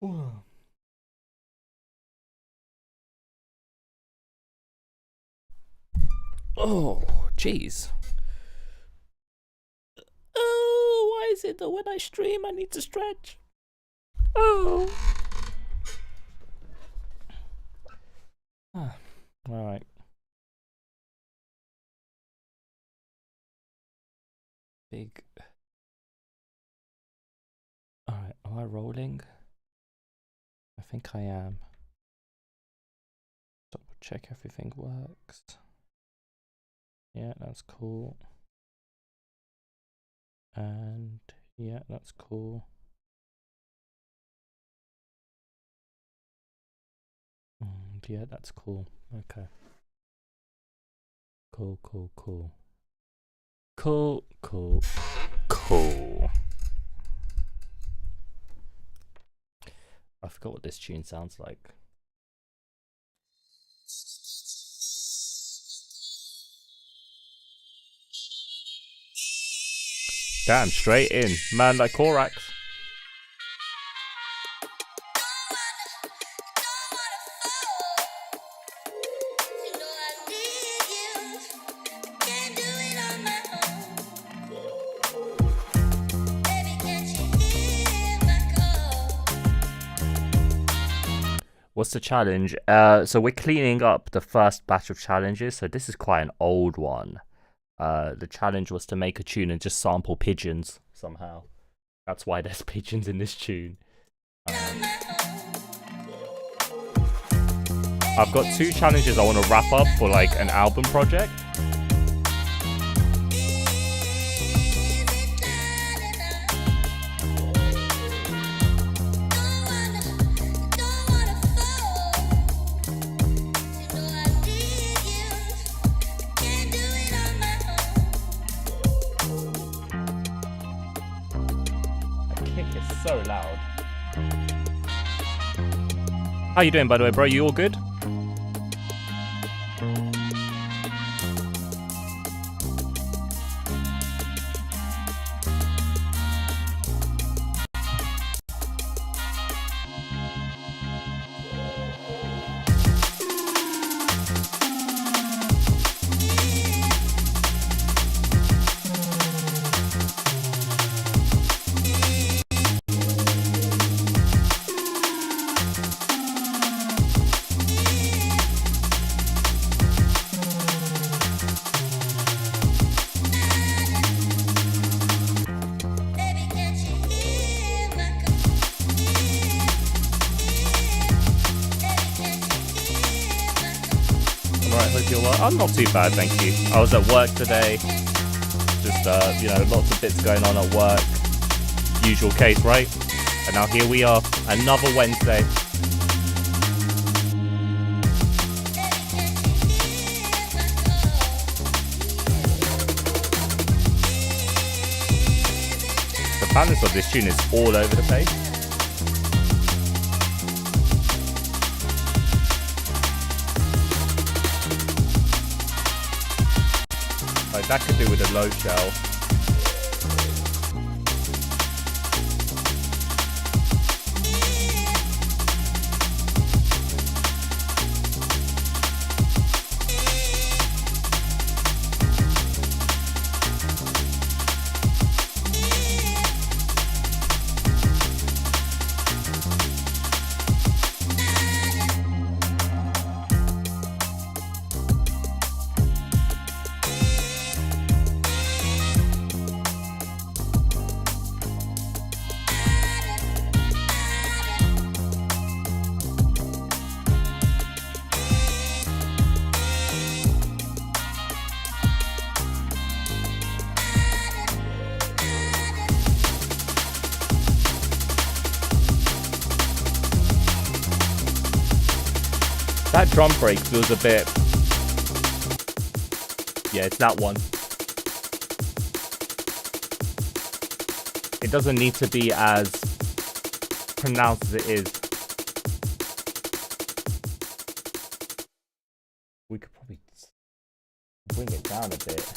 Whoa. Oh, jeez. Oh, why is it that when I stream I need to stretch? Oh. Ah, all right. Big. All right, am I rolling? I think I am. Double check everything works. Yeah, that's cool. And yeah, that's cool. Yeah, that's cool. Okay. Cool, cool, cool. Cool, cool, cool. I forgot what this tune sounds like. Damn, straight in. Man like Korax. What's the challenge? So we're cleaning up the first batch of challenges. So this is quite an old one. The challenge was to make a tune and just sample pigeons somehow. That's why there's pigeons in this tune. I've got 2 challenges I want to wrap up for like an album project. So loud. How you doing, by the way, bro? You all good? I'm not too bad, thank you. I was at work today. Just, you know, lots of bits going on at work. Usual case, right? And now here we are, another Wednesday. The balance of this tune is all over the place. That could do with a low shell. That drum break feels a bit... Yeah, it's that one. It doesn't need to be as pronounced as it is. We could probably bring it down a bit.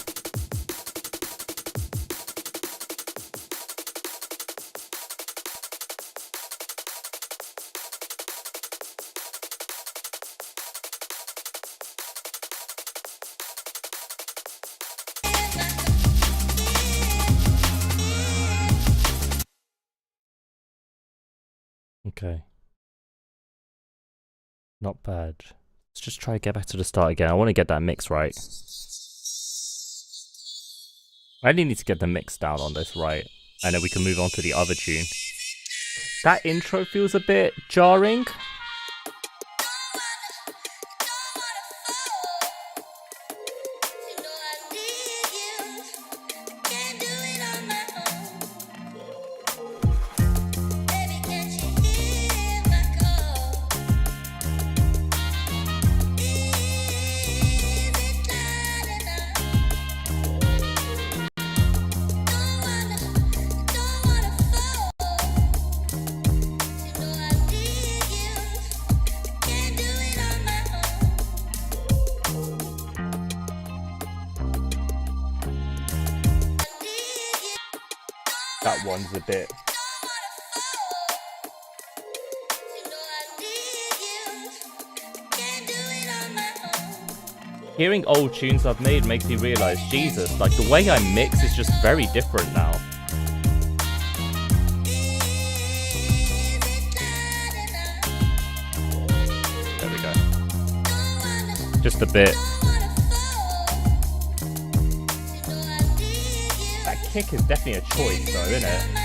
Not bad. Let's just try to get back to the start again. I want to get that mix right. I only need to get the mix down on this right, and then we can move on to the other tune. That intro feels a bit jarring. That one's a bit... Hearing old tunes I've made makes me realise, Jesus, like the way I mix is just very different now. There we go. Just a bit. That kick is definitely a choice though, isn't it?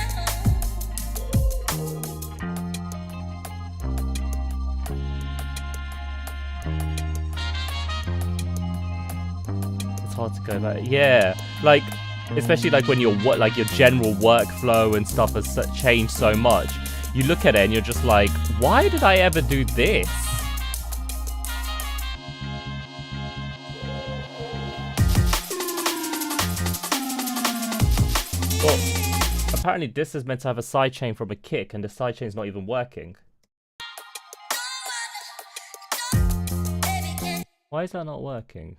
Hard to go back. Yeah, like especially like when your general workflow and stuff has changed so much, you look at it and you're just like, why did I ever do this? Well, apparently this is meant to have a sidechain from a kick and the sidechain's not even working. Why is that not working?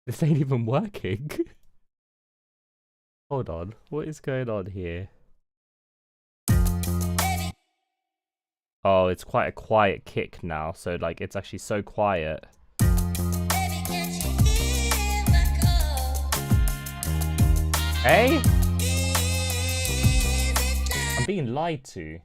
This ain't even working. Hold on, what is going on here? Oh, it's quite a quiet kick now, so like it's actually so quiet. Hey? I'm being lied to.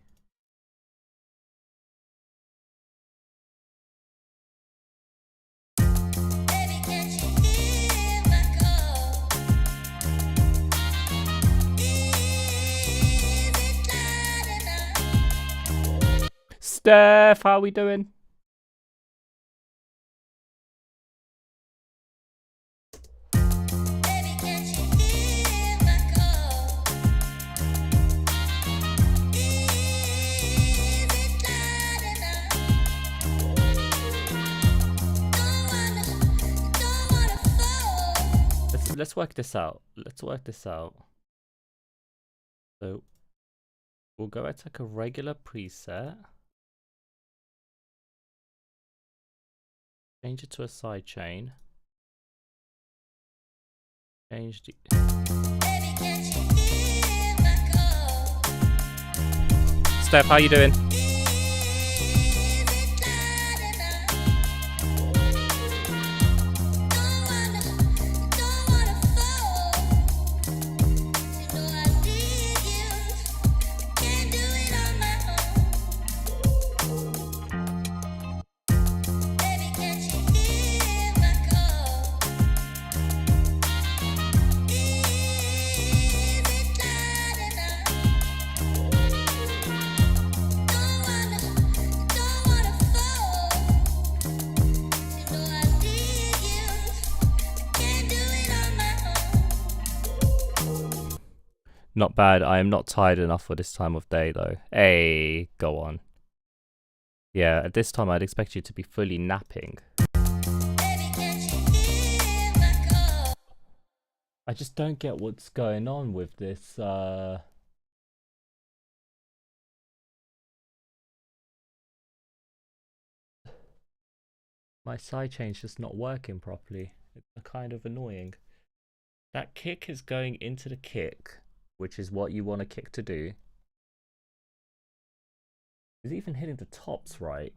Steph, how are we doing? Let's work this out. Let's work this out. So we'll go at like a regular preset. Change it to a sidechain. Change the... Steph, how you doing? Not bad. I am not tired enough for this time of day though. Hey, go on. Yeah, at this time I'd expect you to be fully napping. I just don't get what's going on with this my sidechain's just not working properly. It's kind of annoying. That kick is going into the kick, which is what you want a kick to do. Is he even hitting the tops right?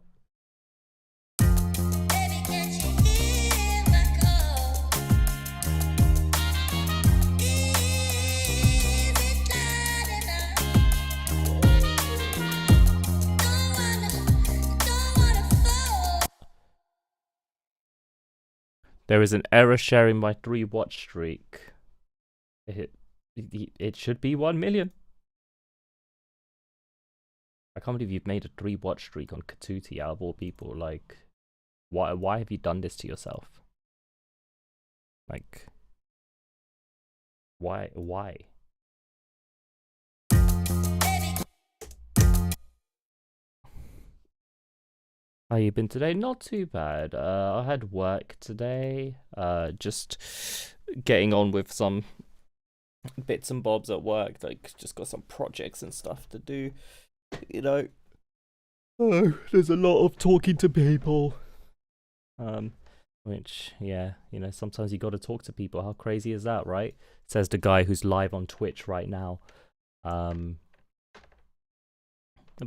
There is an error sharing my 3-watch streak. It should be 1 million. I can't believe you've made a 3-watch streak on Katuti out of all people. Like, why have you done this to yourself? Like, why? How you been today? Not too bad. I had work today. Just getting on with some bits and bobs at work. Like, just got some projects and stuff to do. You know. Oh, there's a lot of talking to people. Which, yeah, you know, sometimes you got to talk to people. How crazy is that, right? Says the guy who's live on Twitch right now. But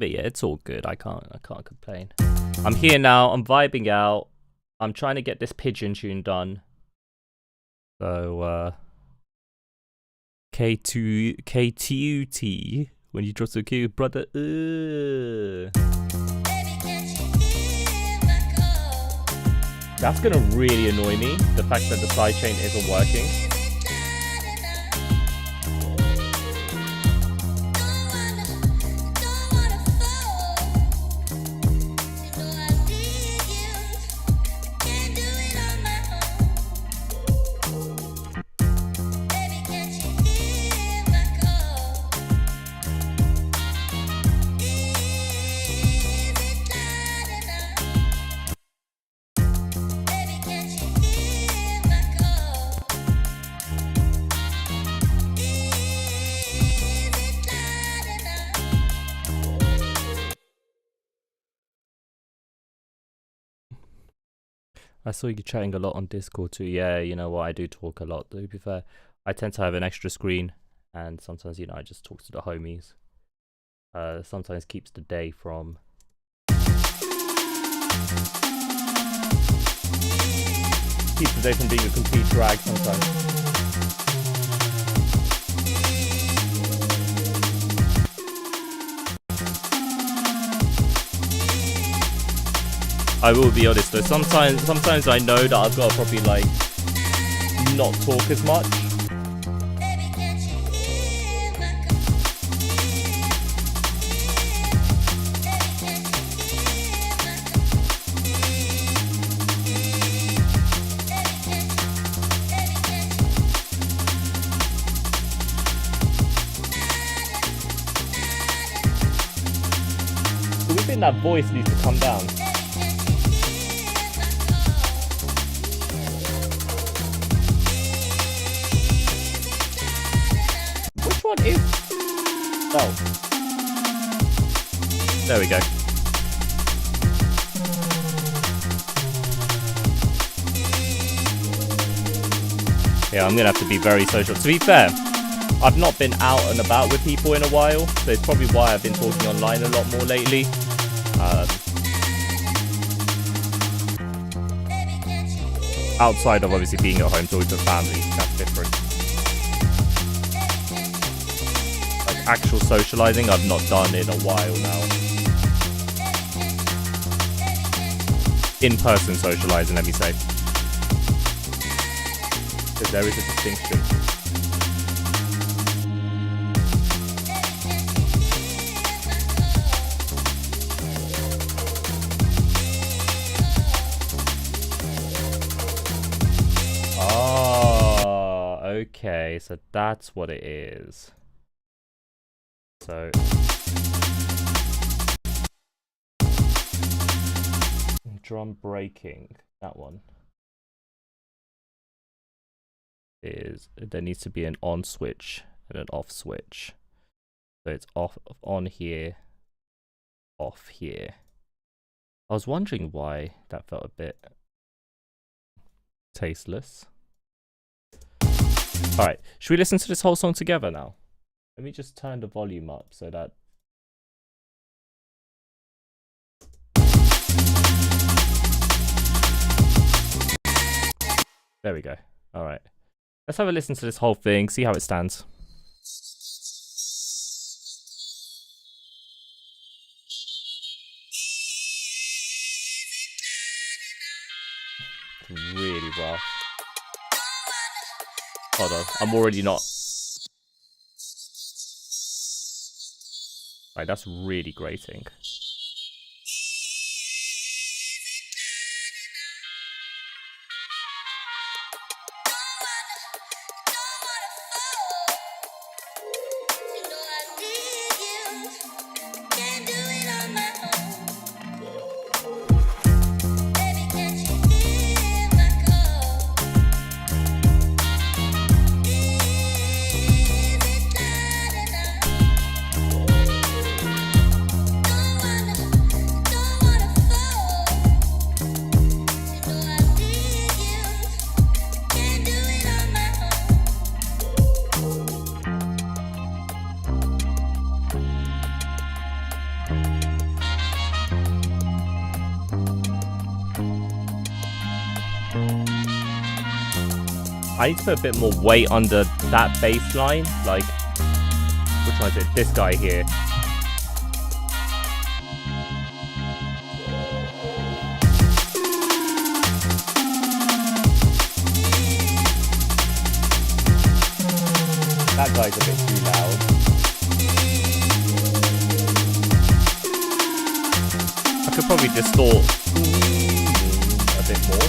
yeah, it's all good. I can't complain. I'm here now. I'm vibing out. I'm trying to get this pigeon tune done. So, K2KTUT when you drop the Q, brother. That's gonna really annoy me. The fact that the sidechain isn't working. I saw you chatting a lot on Discord too. Yeah, you know what? I do talk a lot, to be fair. I tend to have an extra screen, and sometimes, you know, I just talk to the homies. Sometimes keeps the day from... keeps the day from being a complete drag sometimes. I will be honest though, sometimes I know that I've got to probably like not talk as much. Do we think that voice needs to come down? What is... oh. There we go. Yeah, I'm gonna have to be very social. To be fair, I've not been out and about with people in a while, so it's probably why I've been talking online a lot more lately. Outside of obviously being at home talking to family, that's different. Actual socializing I've not done in a while now. In-person socializing, let me say. Because there is a distinction. Ah, okay, so that's what it is. So drum breaking, that one is, there needs to be an on switch and an off switch. So it's off, on here, off here. I was wondering why that felt a bit tasteless. Alright, should we listen to this whole song together now? Let me just turn the volume up so that There we go. All right. Let's have a listen to this whole thing, see how it stands. It's really rough. Hold on, I'm already not. Right, that's really grating. I need to put a bit more weight under that bass line. Like, which one is it? This guy here. That guy's a bit too loud. I could probably distort a bit more.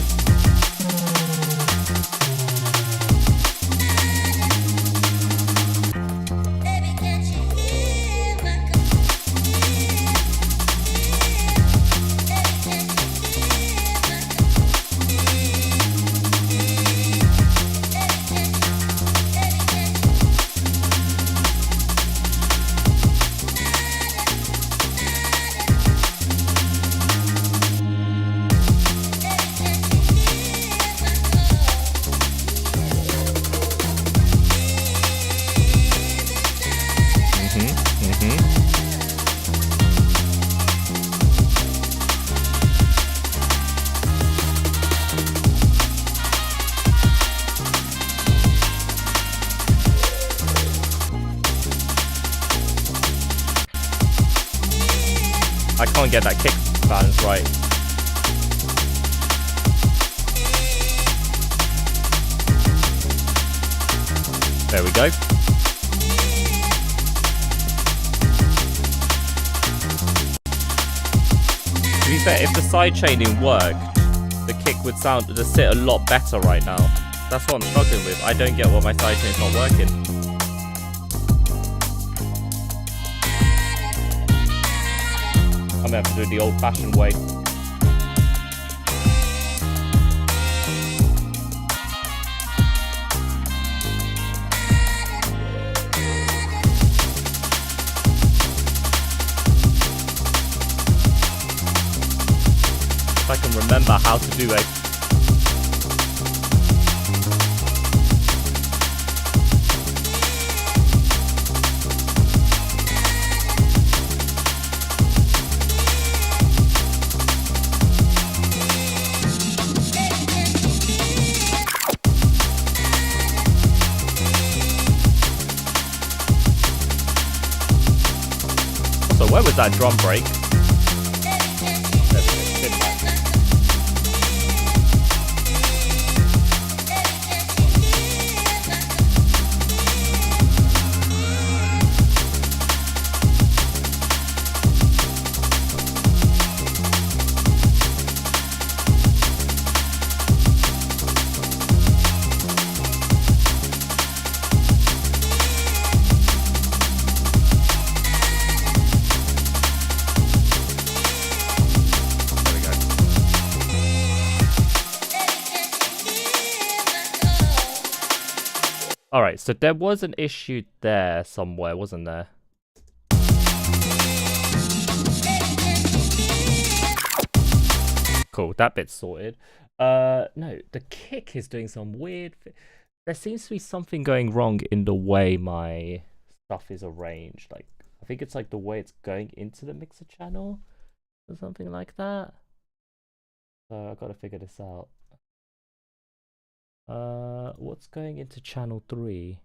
I can't get that kick balance right. There we go. To be fair, if the side chaining worked, the kick would sit a lot better right now. That's what I'm struggling with. I don't get why my side chain's not working. I'm gonna have to do it the old-fashioned way. If I can remember how to do it. So where was that drum break? Alright, so there was an issue there somewhere, wasn't there? Cool, that bit's sorted. No, the kick is doing some weird... There seems to be something going wrong in the way my stuff is arranged. Like, I think it's like the way it's going into the mixer channel or something like that. So I've got to figure this out. What's going into channel 3?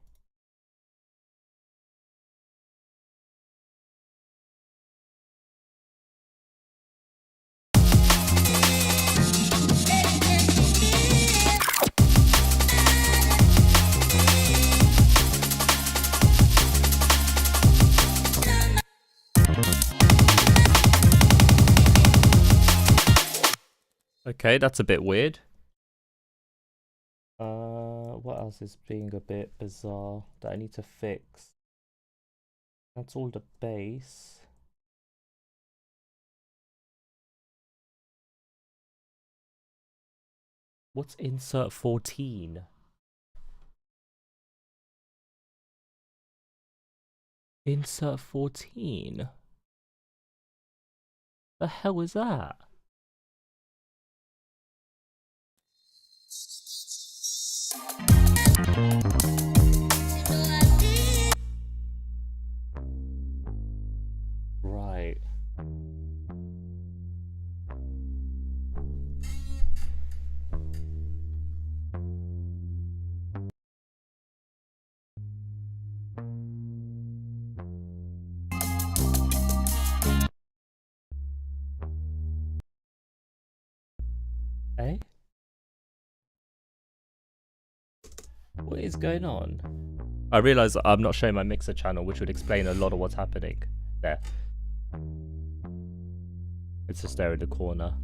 Okay, that's a bit weird. What else is being a bit bizarre that I need to fix? That's all the bass. What's insert 14? Insert 14? The hell is that? Right. Eh? What is going on? I realize I'm not showing my mixer channel, which would explain a lot of what's happening there. It's just there in the corner.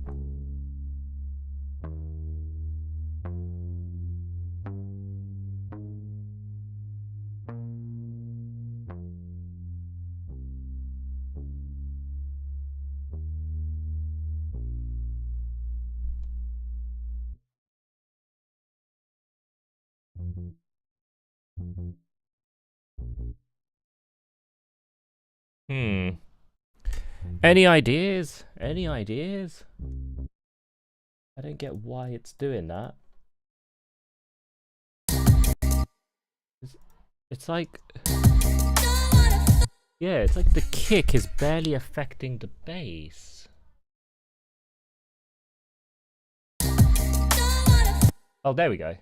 Hmm. Any ideas? Any ideas? I don't get why it's doing that. It's like... Yeah, it's like the kick is barely affecting the bass. Oh, there we go.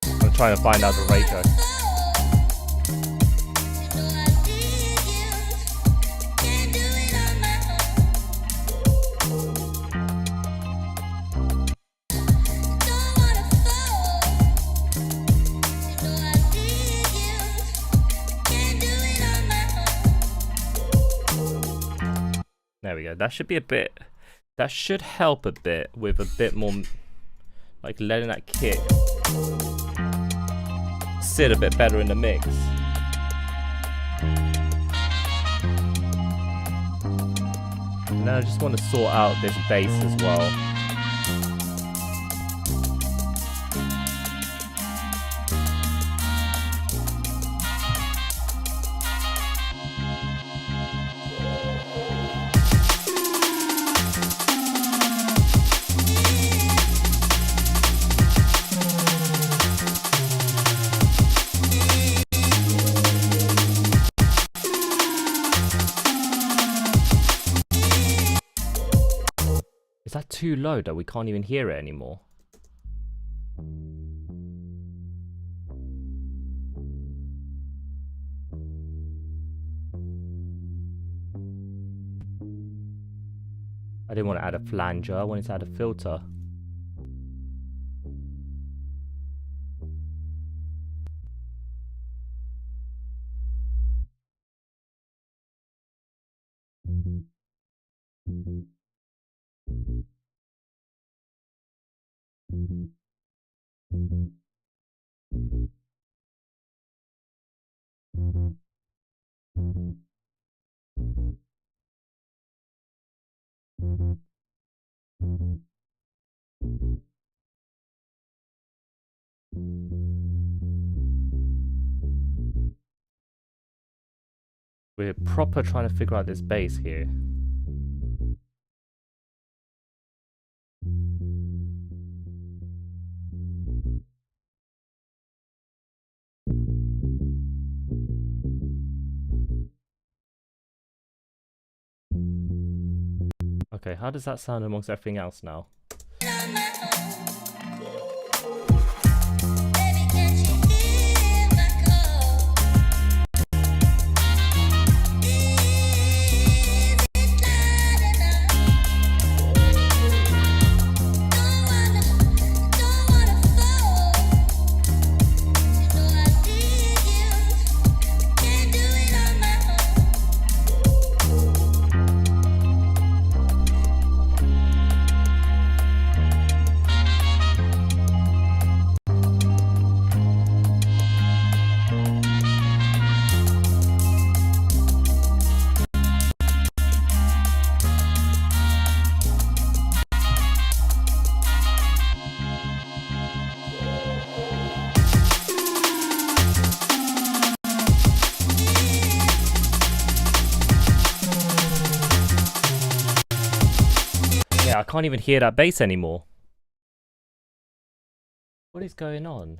I'm trying to find out the ratio. There we go. That should be a bit... That should help a bit with a bit more... Like letting that kick sit a bit better in the mix. And then I just want to sort out this bass as well. Is that too low that we can't even hear it anymore? I didn't want to add a flanger, I wanted to add a filter. We're proper trying to figure out this bass here. Okay, how does that sound amongst everything else now? Yeah, I can't even hear that bass anymore. What is going on?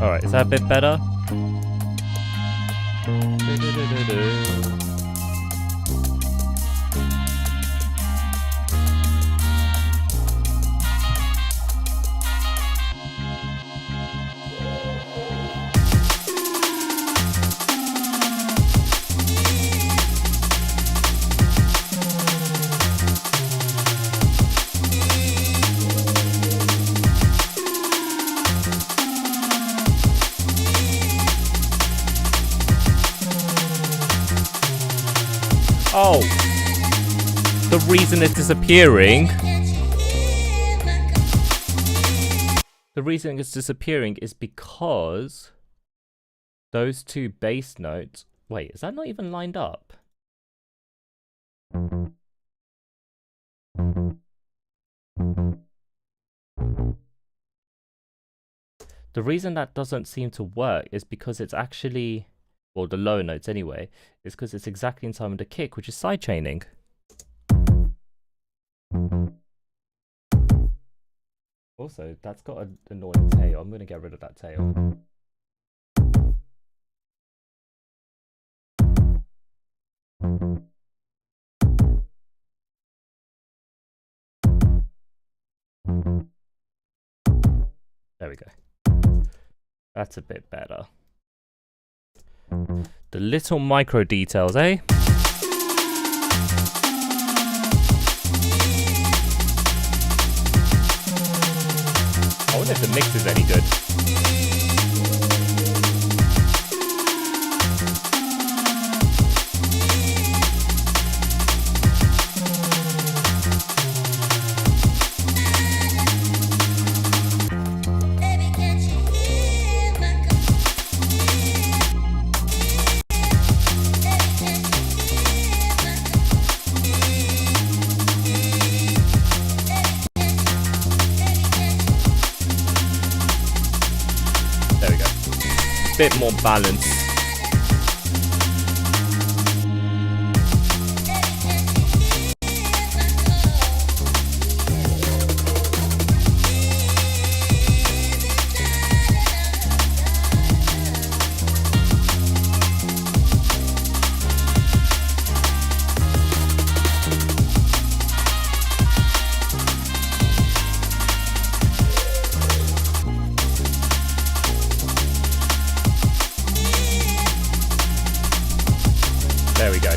Alright, is that a bit better? Oh, the reason it's disappearing. The reason it's disappearing is because those two bass notes. Wait, is that not even lined up? The reason that doesn't seem to work is because it's actually, well, the lower notes anyway, is because it's exactly in time with the kick, which is sidechaining. Also, that's got an annoying tail. I'm going to get rid of that tail. There we go. That's a bit better. The little micro details, eh? I wonder if the mix is any good. Bit more balance. There we go.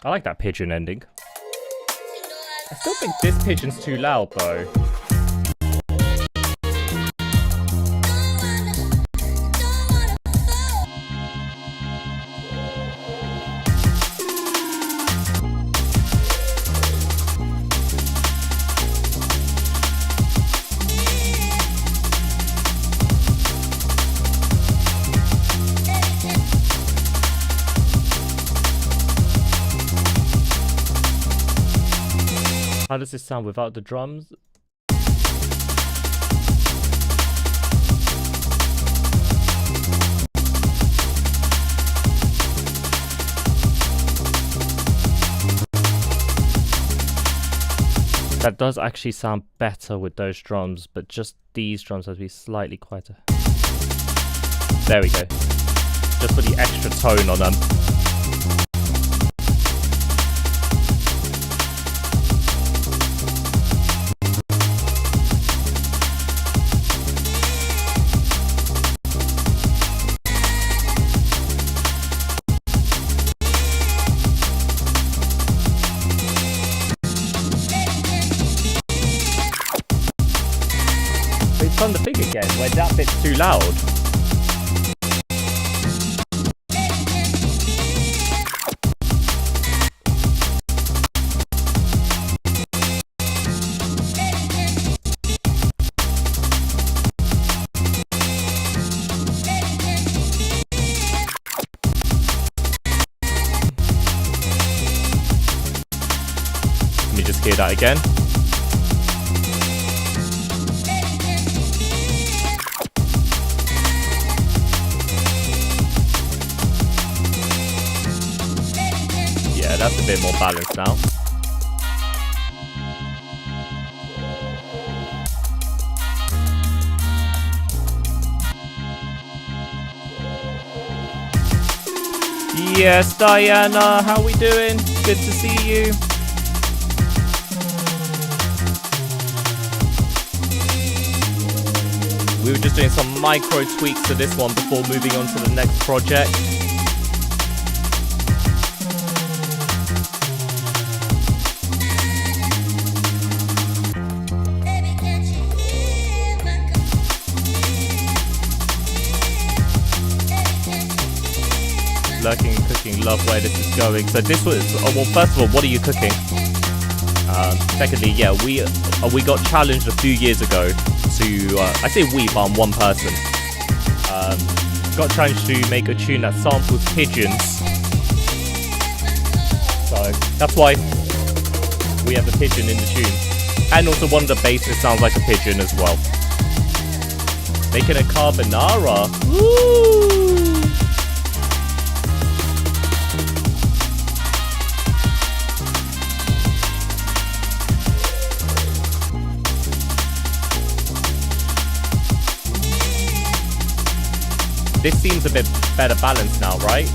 I like that pigeon ending. I still think this pigeon's too loud though. How does this sound without the drums? That does actually sound better with those drums, but just these drums have to be slightly quieter. There we go. Just for the extra tone on them. On the thing again, where that bit's too loud. Let me just hear that again. That's a bit more balanced now. Yes, Diana, how we doing? Good to see you. We were just doing some micro tweaks to this one before moving on to the next project. Lurking and cooking, love where this is going. So this was, well, first of all, what are you cooking? Secondly, yeah, we got challenged a few years ago to, I say we, but I'm one person. Got challenged to make a tune that samples pigeons. So that's why we have a pigeon in the tune. And also one of the basses sounds like a pigeon as well. Making a carbonara. Woo! This seems a bit better balanced now, right?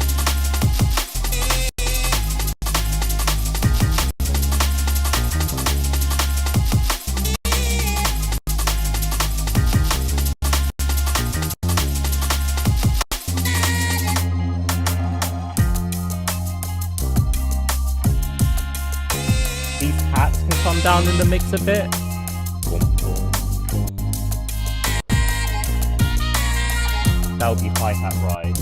These hats can come down in the mix a bit. That would be hi-hat ride.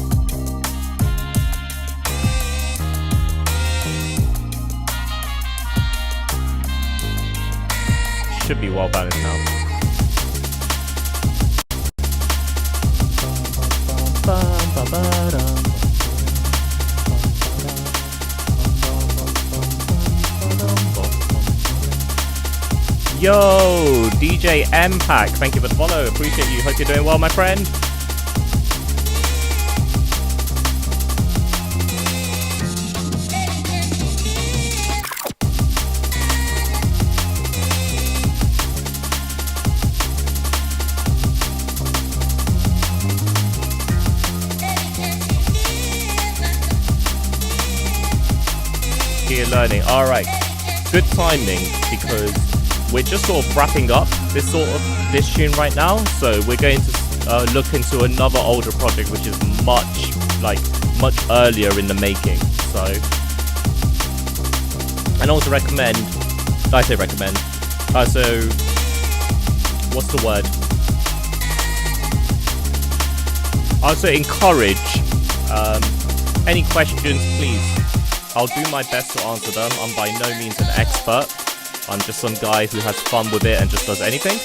Should be well balanced now. Yo, DJ M-Pack, thank you for the follow. Appreciate you. Hope you're doing well, my friend. Learning. All right, good timing because we're just sort of wrapping up this tune right now. So we're going to look into another older project which is much earlier in the making. So And also recommend, I say recommend, so, what's the word? Also encourage, any questions, please. I'll do my best to answer them. I'm by no means an expert. I'm just some guy who has fun with it and just does anything.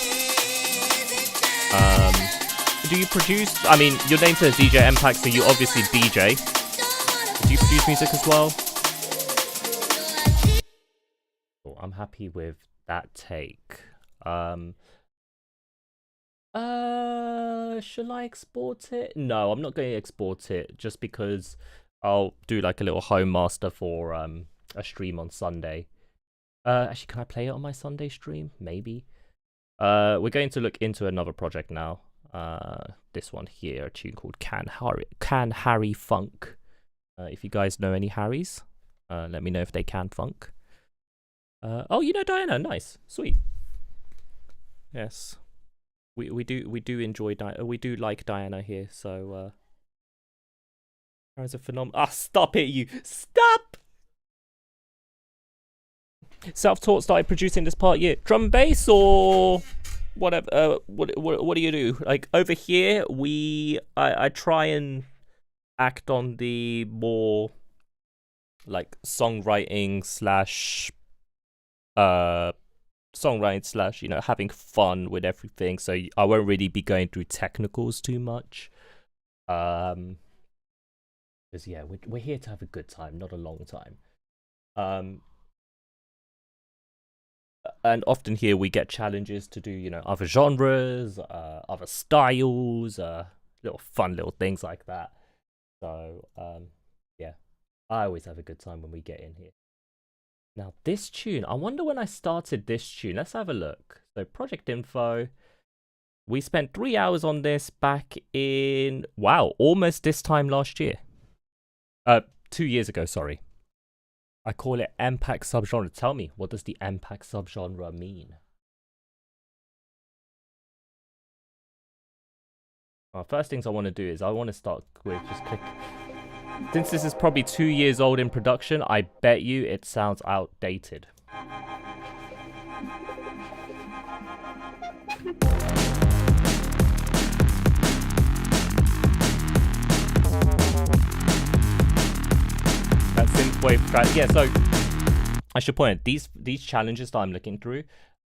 Do you produce? I mean, your name says DJ Impact, so you obviously DJ. Do you produce music as well? Oh, I'm happy with that take. Should I export it? No, I'm not going to export it just because I'll do like a little home master for a stream on Sunday. Actually, can I play it on my Sunday stream? Maybe. We're going to look into another project now. This one here, a tune called Can Harry Funk. If you guys know any Harrys, let me know if they can funk. Oh, you know Diana, nice, sweet. Yes, we do enjoy we do like Diana here. So, Karen's a phenomenon. Ah, stop it, you stop. Self-taught, started producing this part, yeah. Drum and bass or whatever. What do you do? Like over here, I try and act on the more like songwriting slash having fun with everything. So I won't really be going through technicals too much. Because yeah, we're here to have a good time, not a long time. And often here we get challenges to do, other genres, other styles, little fun little things like that. So, yeah, I always have a good time when we get in here. Now, this tune, I wonder when I started this tune. Let's have a look. So, project info. We spent 3 hours on this back in, wow, almost this time last year. 2 years ago, sorry. I call it MPAC subgenre. Tell me, what does the MPAC subgenre mean? First things I want to do is I want to start with just click. Since this is probably 2 years old in production, I bet you it sounds outdated. That synthwave track, yeah. So I should point out these challenges that I'm looking through.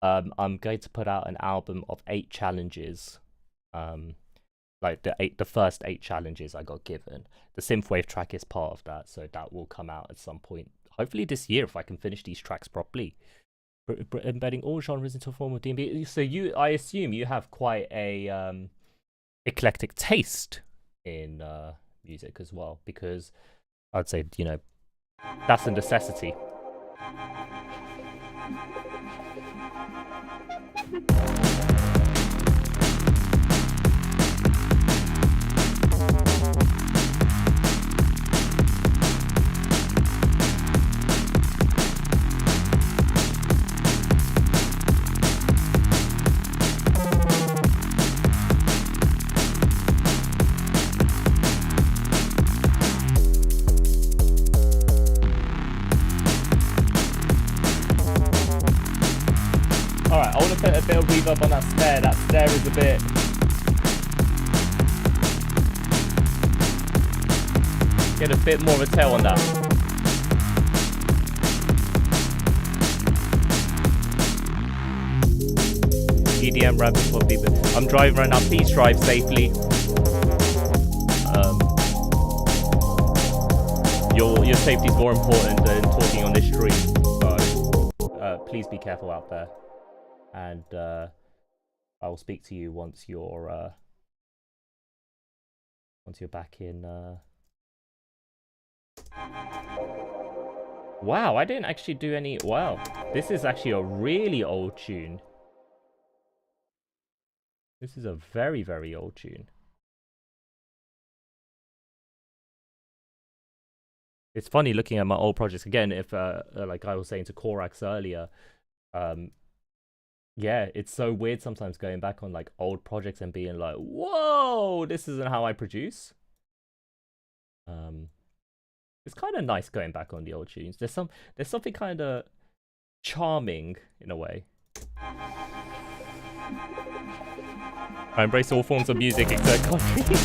I'm going to put out an album of 8 challenges. Like the first 8 challenges I got given. The synthwave track is part of that, so that will come out at some point. Hopefully this year, if I can finish these tracks properly. Embedding all genres into a form of DnB. So I assume you have quite a eclectic taste in music as well, because I'd say that's a necessity. Alright, I want to put a bit of reverb on that snare. That snare is a bit... Get a bit more of a tail on that. EDM rapping for people. I'm driving right now. Please drive safely. Your safety is more important than talking on this stream. So please be careful out there. And I will speak to you once you're back in. Wow, I didn't actually do any. Wow, this is actually a really old tune. This is a very, very old tune. It's funny looking at my old projects again. If like I was saying to Korax earlier, yeah, it's so weird sometimes going back on like old projects and being like, whoa, this isn't how I produce. It's kind of nice going back on the old tunes. There's something kind of charming in a way. I embrace all forms of music except country.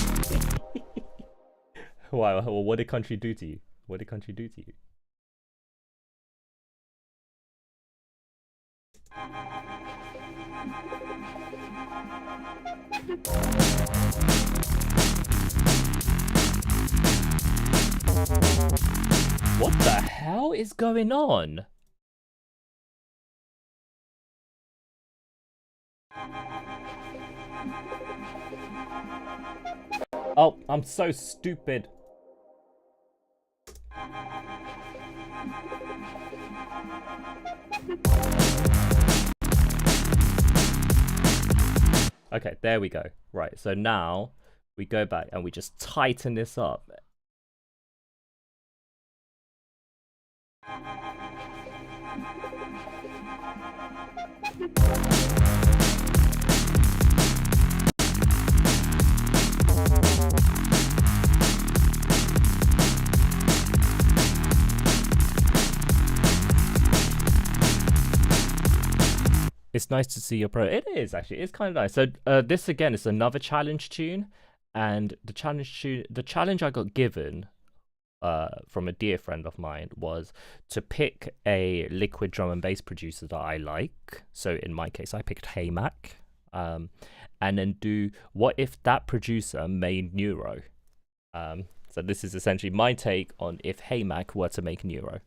Wow, well, what did country do to you? What did country do to you? What the hell is going on? Oh, I'm so stupid. Okay, there we go. Right, so now we go back and we just tighten this up. It's nice to see your pro. It is actually. It's kind of nice. So this again is another challenge tune, and the challenge I got given from a dear friend of mine was to pick a liquid drum and bass producer that I like. So in my case, I picked Hey Mac, and then do what if that producer made Neuro. So this is essentially my take on if Hey Mac were to make Neuro.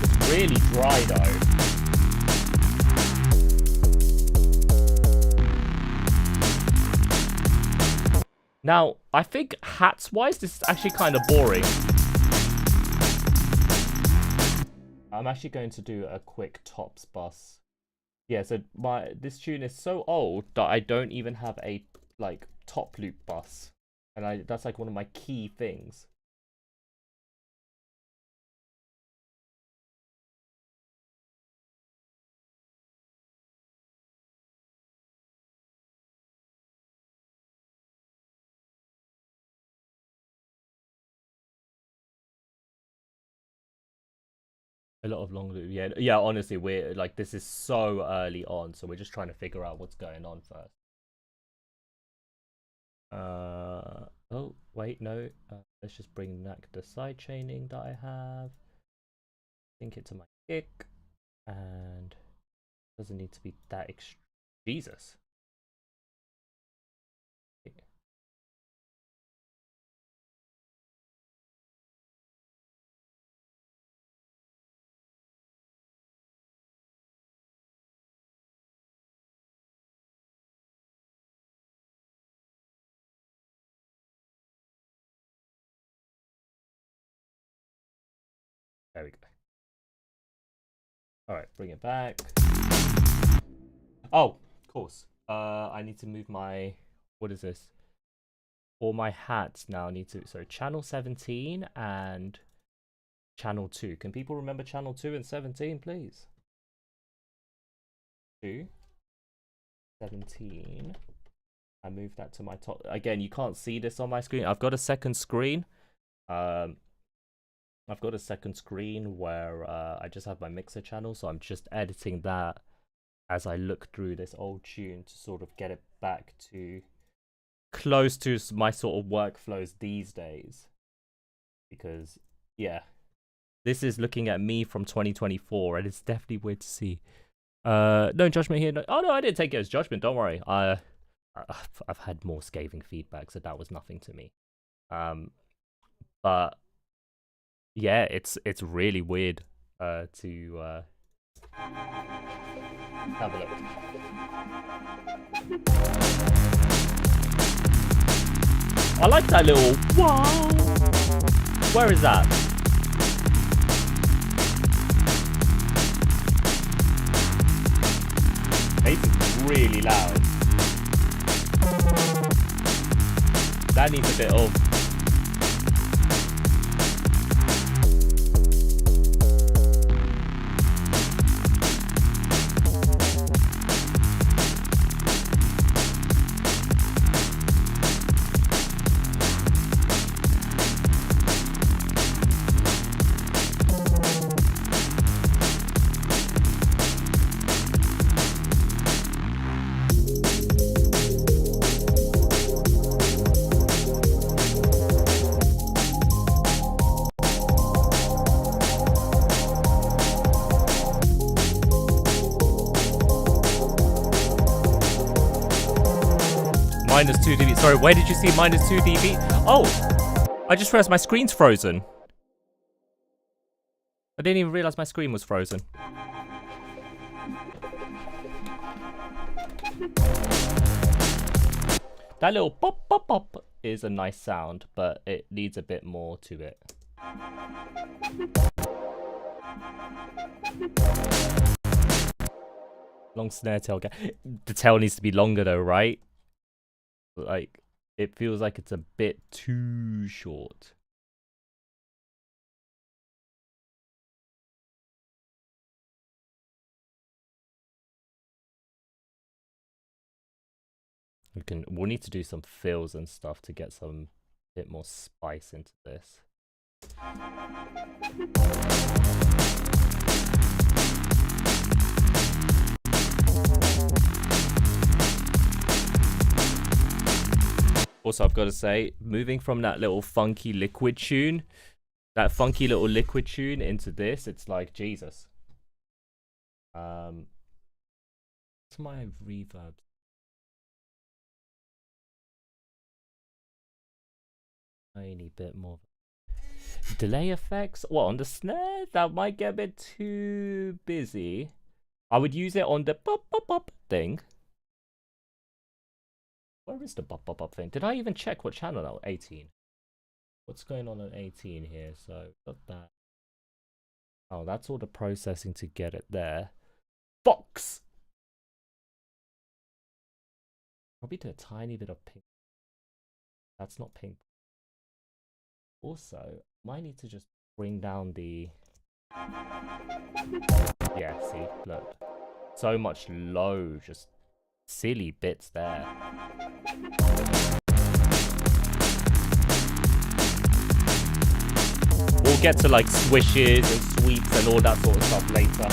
It's really dry though. Now, I think hats-wise, this is actually kind of boring. I'm actually going to do a quick tops bus. Yeah, so this tune is so old that I don't even have a like top loop bus, and that's like one of my key things. A lot of long loop, yeah. Honestly, we're like this is so early on, so we're just trying to figure out what's going on first. Oh wait, no. Let's just bring back the side chaining that I have. Sync it to my kick, and doesn't need to be that extreme. Jesus. There we go. All right, bring it back. Oh, of course. I need to move my. What is this? All my hats now need to. So channel 17 and channel 2. Can people remember channel 2 and 17, please? 2, 17. I moved that to my top. Again, you can't see this on my screen. I've got a second screen. I've got a second screen where I just have my mixer channel, so I'm just editing that as I look through this old tune to sort of get it back to close to my sort of workflows these days. Because, yeah, this is looking at me from 2024, and it's definitely weird to see. No judgment here. No, oh, no, I didn't take it as judgment. Don't worry. I've had more scathing feedback, so that was nothing to me. But yeah, it's really weird to have a look. I like that little wow. Where is that? Bass is really loud. That needs a bit of... Minus 2 dB. Sorry, where did you see minus 2 dB? Oh, I just realized my screen's frozen. I didn't even realize my screen was frozen. That little pop, pop, pop is a nice sound, but it needs a bit more to it. Long snare tail. The tail needs to be longer though, right? Like, it feels like it's a bit too short. We'll need to do some fills and stuff to get some bit more spice into this. Also, I've got to say, moving from that little funky liquid tune, into this, it's like Jesus. What's my reverb? Tiny bit more. Delay effects? What, on the snare? That might get a bit too busy. I would use it on the pop pop pop thing. Where is the pop pop pop thing? Did I even check what channel that was? 18. What's going on 18 here? So got that. Oh, that's all the processing to get it there. Box. Probably do a tiny bit of pink. That's not pink. Also, might need to just bring down the... Yeah, see, look. So much low, just silly bits there. We'll get to like swishes and sweeps and all that sort of stuff later.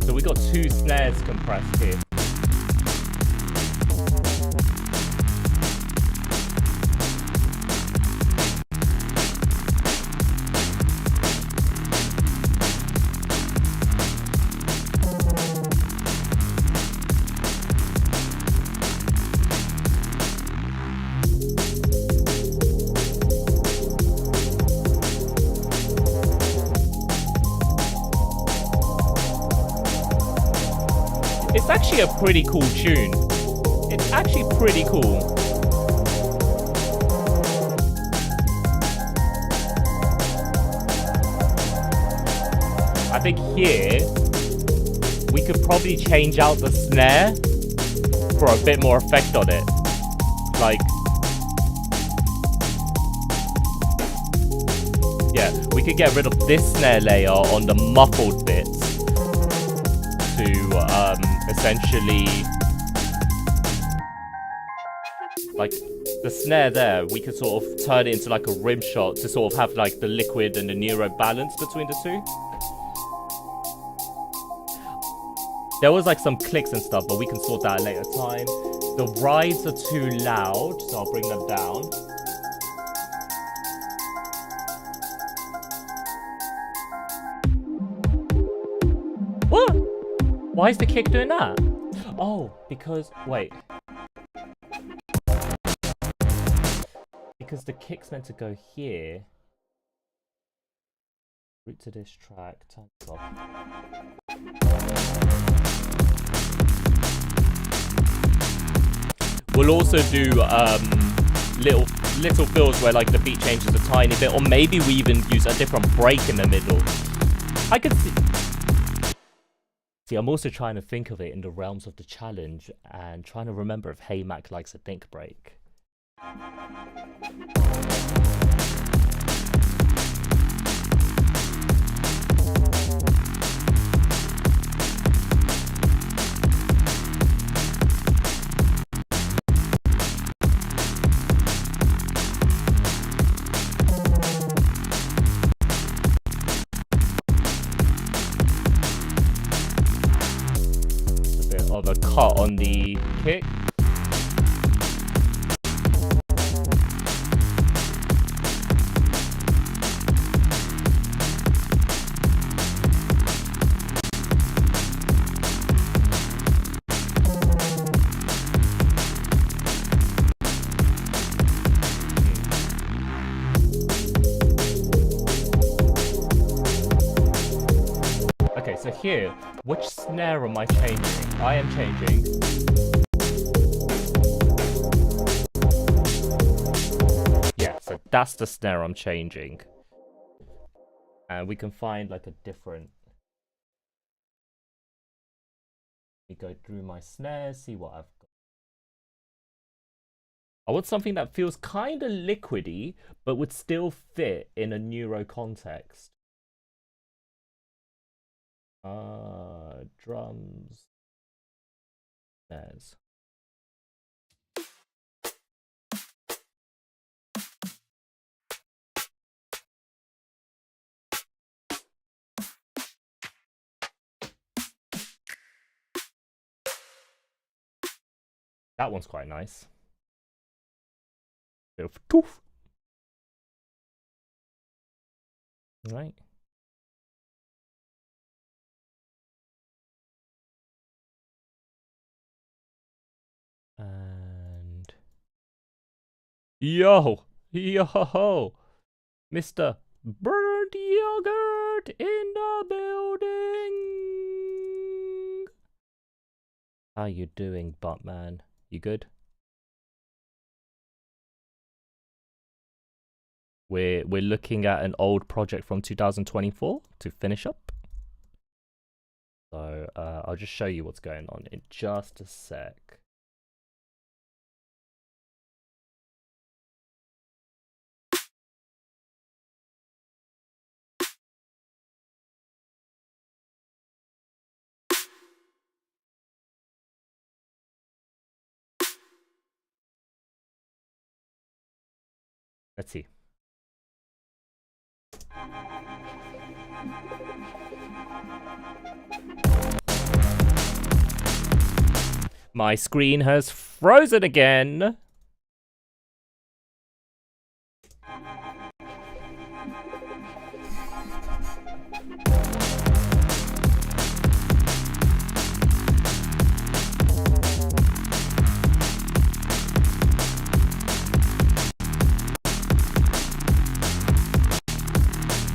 So we got 2 snares compressed here. It's actually a pretty cool tune. It's actually pretty cool. I think here, we could probably change out the snare for a bit more effect on it. Like, yeah, we could get rid of this snare layer on the muffled bits to essentially, like, the snare there, we could sort of turn it into like a rim shot to sort of have like the liquid and the neuro balance between the two. There was like some clicks and stuff, but we can sort that at a later time. The rides are too loud, so I'll bring them down. What? Why is the kick doing that? Oh, because, wait. Because the kick's meant to go here. Route to this track, turn this off. We'll also do little fills where like the beat changes a tiny bit, or maybe we even use a different break in the middle. I could see, I'm also trying to think of it in the realms of the challenge and trying to remember if Hey Mac likes a think break. Of a cut on the kick. Okay, so here, which snare am I changing? I am changing. Yeah, so that's the snare I'm changing. And we can find like a different... Let me go through my snares, see what I've got. I want something that feels kind of liquidy, but would still fit in a neuro context. Drums, snares. That one's quite nice. Bit of toof. Right. And yo, Mr. Bird Yogurt in the building. How you doing, Buttman? You good? We're looking at an old project from 2024 to finish up. So I'll just show you what's going on in just a sec. Let's see. My screen has frozen again.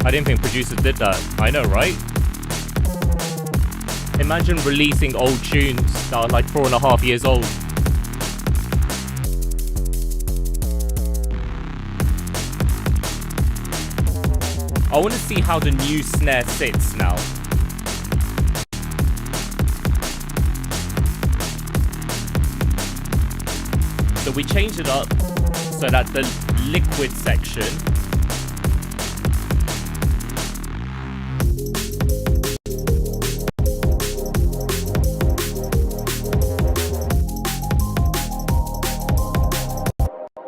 I didn't think producers did that. I know, right? Imagine releasing old tunes that are like 4.5 years old. I want to see how the new snare sits now. So we changed it up so that the liquid section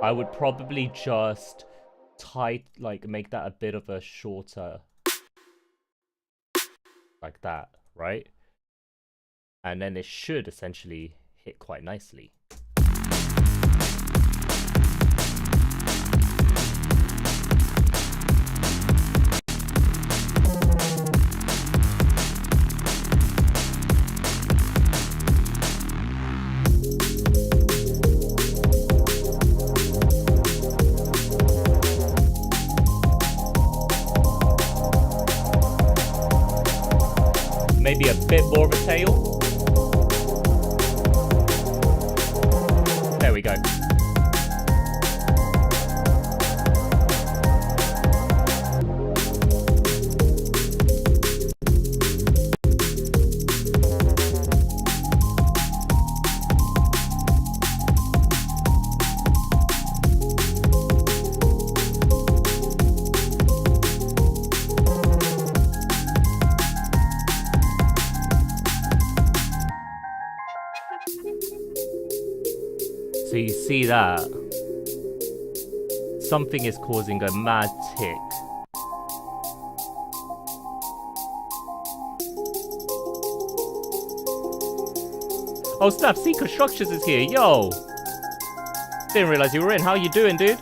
I would probably just make that a bit of a shorter, like that, right? And then it should essentially hit quite nicely. Maybe a bit more of a tail. There we go. So you see that something is causing a mad tick. Oh snap, C Constructions is here, yo! Didn't realize you were in. How you doing, dude?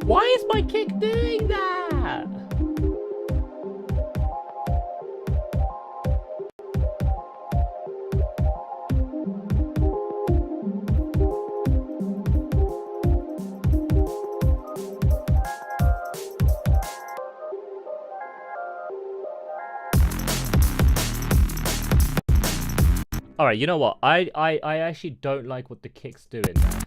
Why is my kick doing that? Alright, you know what? I actually don't like what the kick's doing there.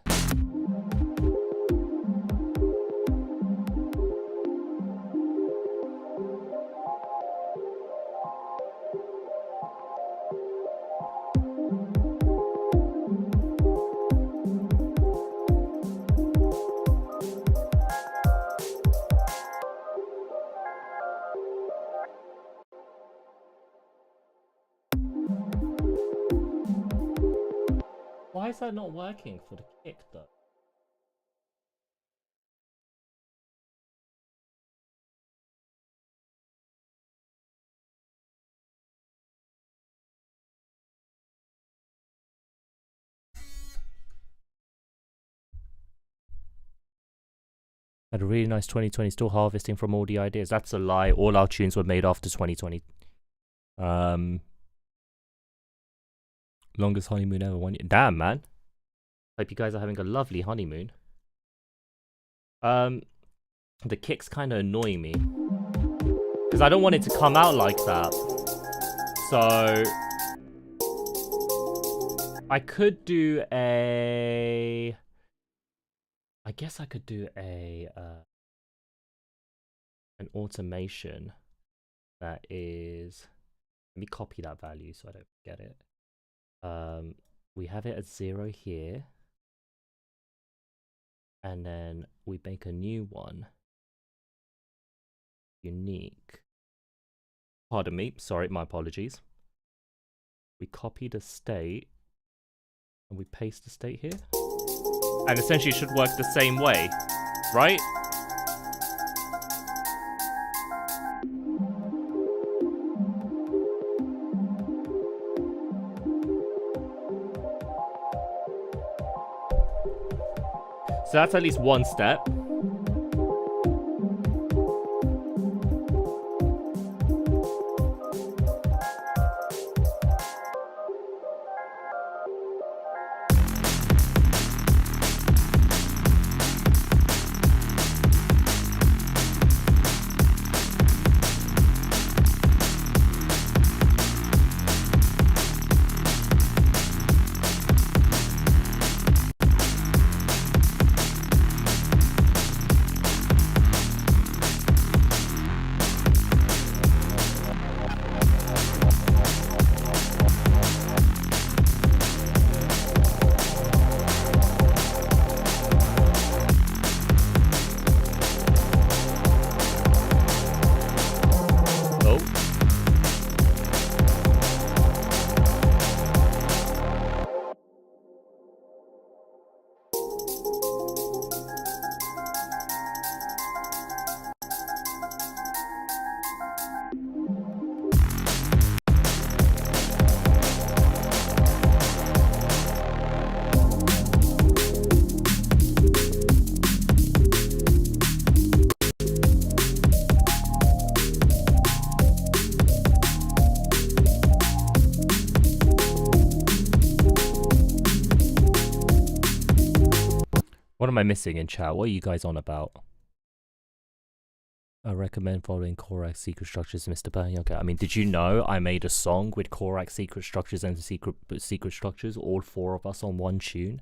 Why is that not working for the kick though? Had a really nice 2020, still harvesting from all the ideas. That's a lie. All our tunes were made after 2020. Longest honeymoon ever. 1 year. Damn, man. Hope you guys are having a lovely honeymoon. The kicks kind of annoy me because I don't want it to come out like that. So I could do a. I guess I could do a an automation that is. Let me copy that value so I don't forget it. We have it at 0 here, and then we make a new one. Unique. Pardon me. Sorry, my apologies. We copy the state and we paste the state here. And essentially it should work the same way, right? So that's at least one step. What am I missing in chat? What are you guys on about? I recommend following Korak secret structures, Mr. Burn. Okay, I mean, did you know I made a song with Korak secret structures and secret structures, all 4 of us on one tune?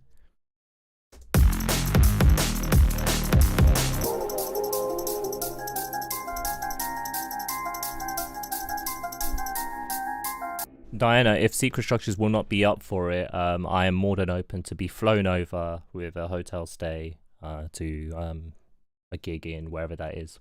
Diana, if secret structures will not be up for it, I am more than open to be flown over with a hotel stay to a gig in wherever that is.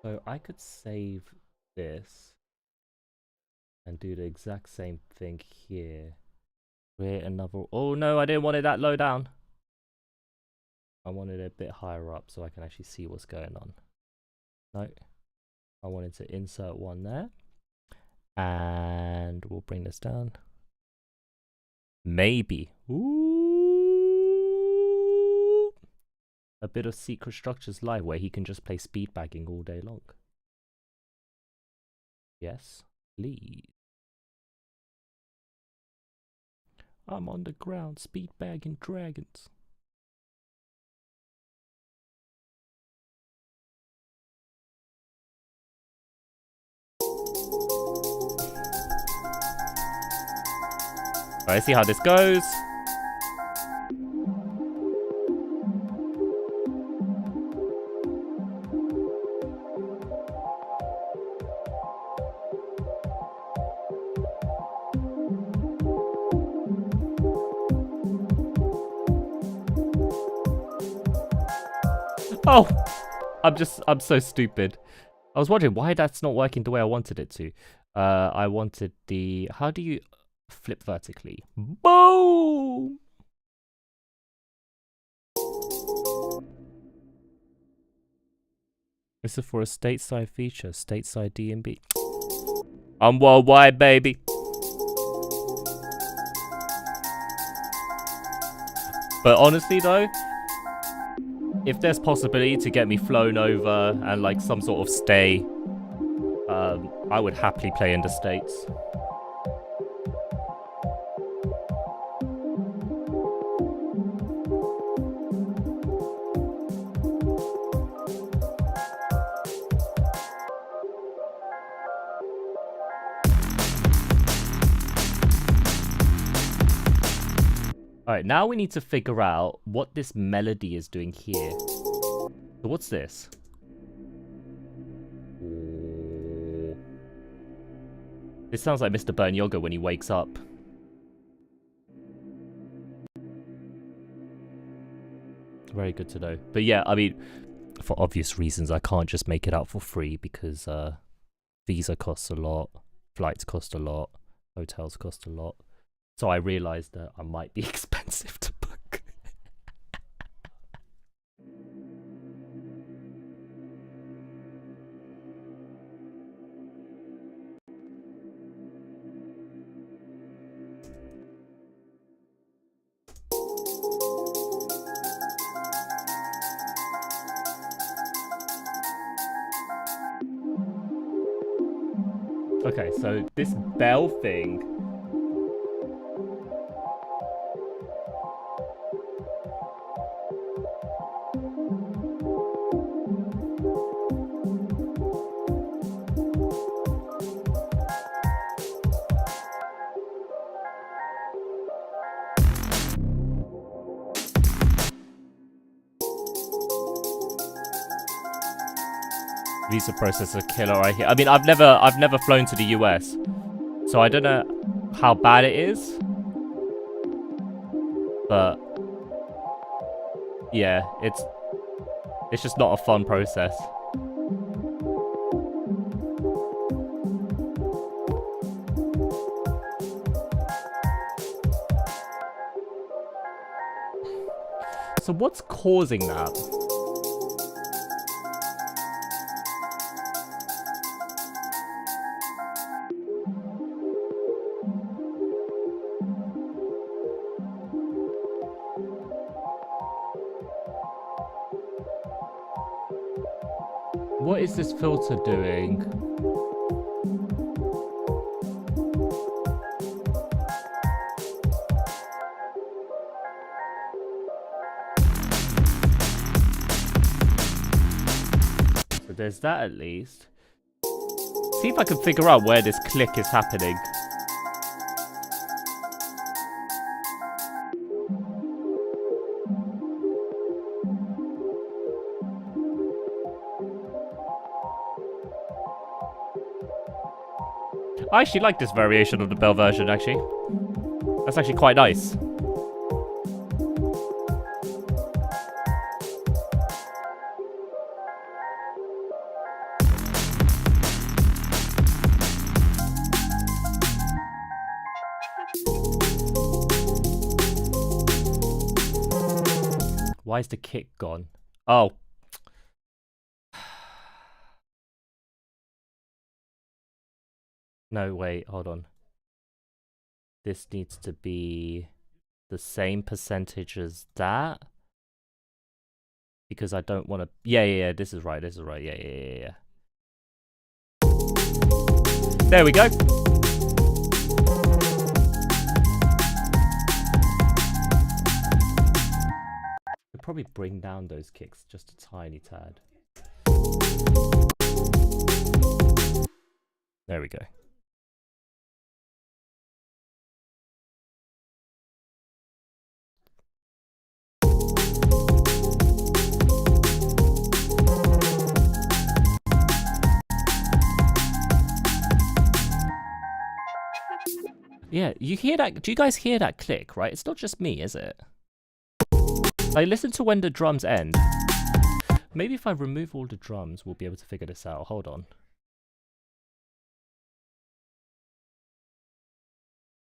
So I could save this and do the exact same thing here. Create another. Oh no, I didn't want it that low down. I wanted it a bit higher up so I can actually see what's going on. No, I wanted to insert one there. And we'll bring this down. Maybe. Ooh. A bit of Secret Structures Live where he can just play speed bagging all day long. Yes, please. I'm on the ground, speed bagging dragons. Alright, see how this goes. Oh, I'm so stupid. I was wondering why that's not working the way I wanted it to. I wanted the, how do you flip vertically? Boom! This is for a stateside feature, stateside DnB. I'm worldwide, baby. But honestly though, if there's possibility to get me flown over and like some sort of stay, I would happily play in the States. Alright, now we need to figure out what this melody is doing here. So what's this? This sounds like Mr. Burn Yoga when he wakes up. Very good to know. But yeah, I mean, for obvious reasons, I can't just make it out for free because visa costs a lot, flights cost a lot, hotels cost a lot. So I realized that I might be expensive to book. Okay, so this bell thing. Visa processor killer right here. I mean, I've never flown to the US, so I don't know how bad it is. But yeah, it's just not a fun process. So what's causing that? What is this filter doing? So there's that at least. See if I can figure out where this click is happening. I actually like this variation of the bell version, actually. That's actually quite nice. Why is the kick gone? Oh. No, wait, hold on. This needs to be the same percentage as that. Because I don't want to... Yeah, this is right, yeah. There we go. Could probably bring down those kicks just a tiny tad. There we go. Yeah, you hear that? Do you guys hear that click, right? It's not just me, is it? Like, listen to when the drums end. Maybe if I remove all the drums, we'll be able to figure this out. Hold on.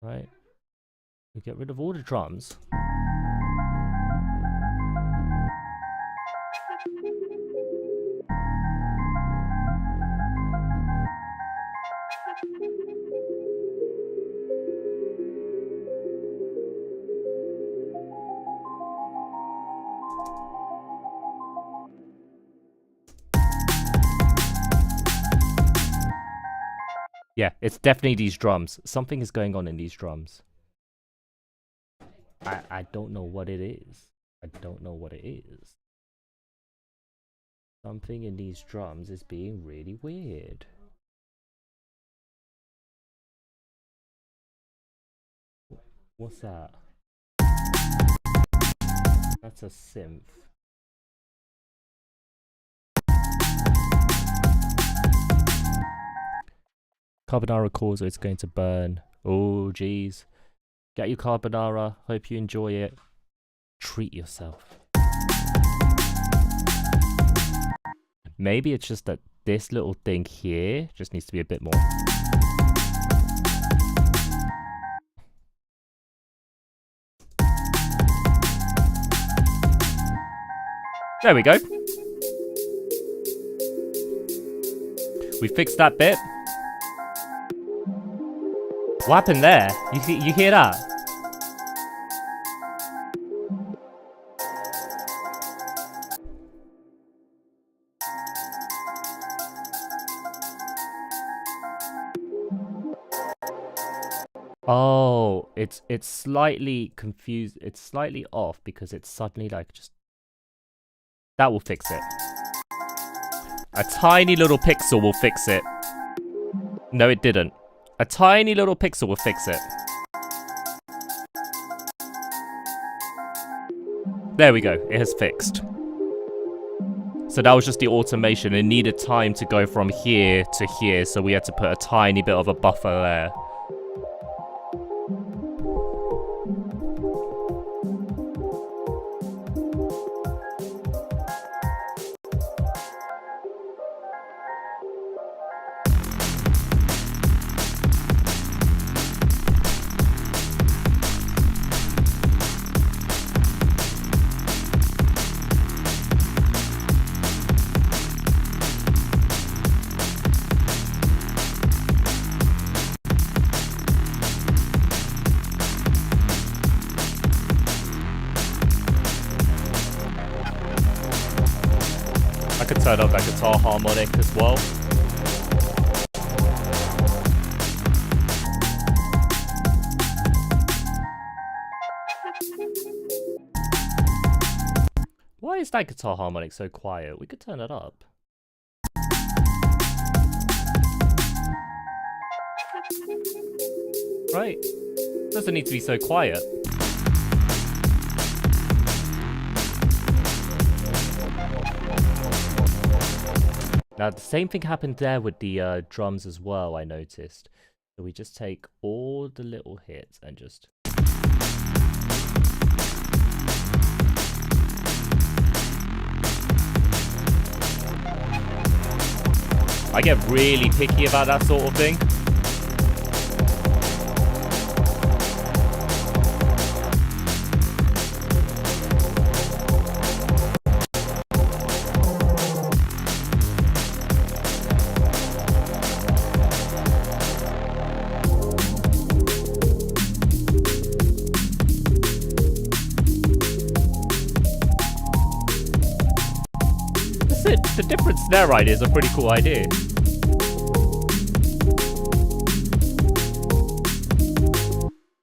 Right. We get rid of all the drums. Yeah, it's definitely these drums. Something is going on in these drums. I don't know what it is. I don't know what it is. Something in these drums is being really weird. What's that? That's a synth. Carbonara calls, it's going to burn. Oh, geez. Get your carbonara. Hope you enjoy it. Treat yourself. Maybe it's just that this little thing here just needs to be a bit more. There we go. We fixed that bit. What happened there? You hear that? Oh, it's slightly confused. It's slightly off because it's suddenly like just... That will fix it. A tiny little pixel will fix it. No, it didn't. A tiny little pixel will fix it. There we go. It has fixed. So that was just the automation. It needed time to go from here to here, so we had to put a tiny bit of a buffer there. could turn up that guitar harmonic as well. Why is that guitar harmonic so quiet? We could turn it up. Right? Doesn't need to be so quiet. Now, the same thing happened there with the drums as well, I noticed. So we just take all the little hits and just... I get really picky about that sort of thing. The different snare ideas are a pretty cool idea.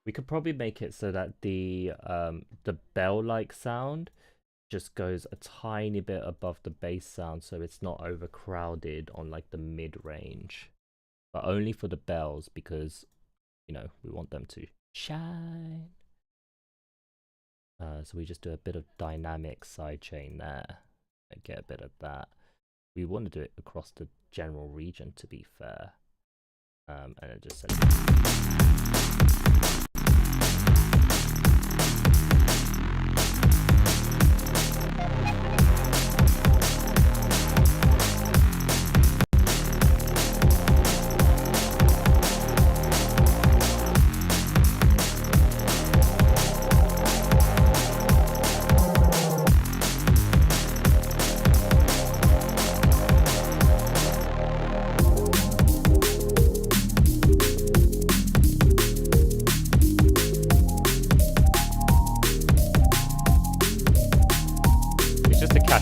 We could probably make it so that the bell-like sound just goes a tiny bit above the bass sound, so it's not overcrowded on like the mid-range, but only for the bells because, you know, we want them to shine. So we just do a bit of dynamic sidechain there and get a bit of that. We want to do it across the general region, to be fair. And it just says...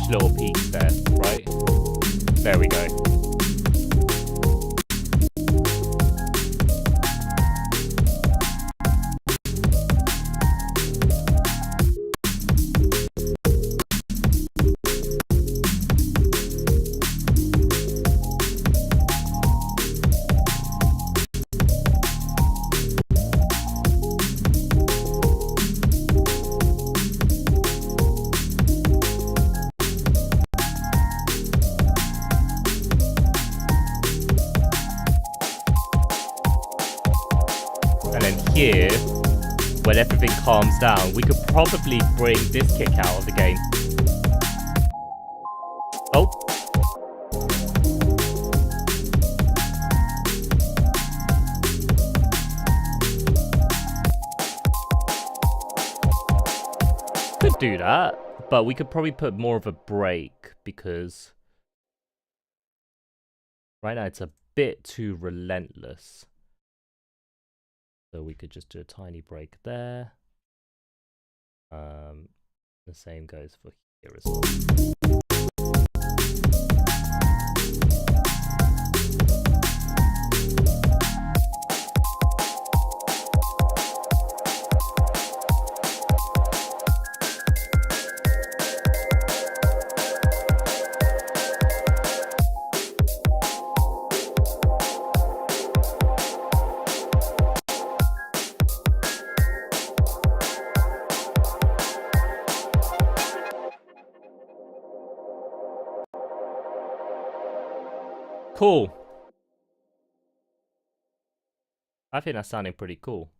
little peaks there, right? There we go. Here, when everything calms down, we could probably bring this kick out of the game. Oh. Could do that, but we could probably put more of a break because right now it's a bit too relentless. So we could just do a tiny break there. The same goes for here as well. Cool. I think that's sounding pretty cool.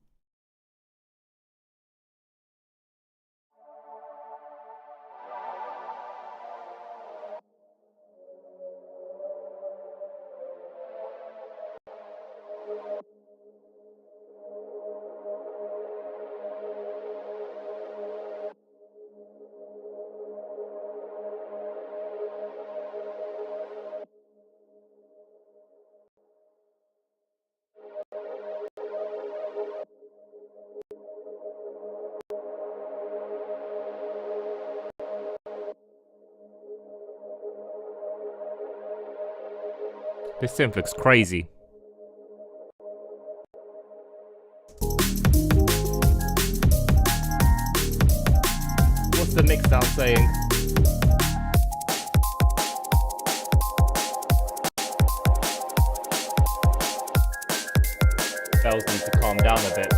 This synth looks crazy. What's the mix down saying? Bells need to calm down a bit.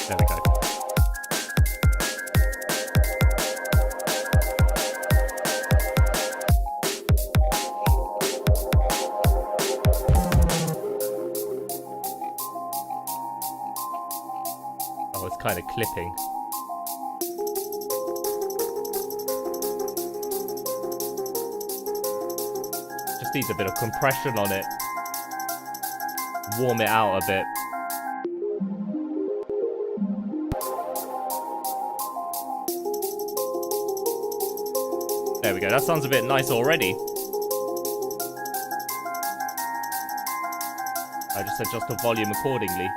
There we go. Oh, it's kind of clipping. Just needs a bit of compression on it. Warm it out a bit. There we go, that sounds a bit nice already. I just adjust the volume accordingly.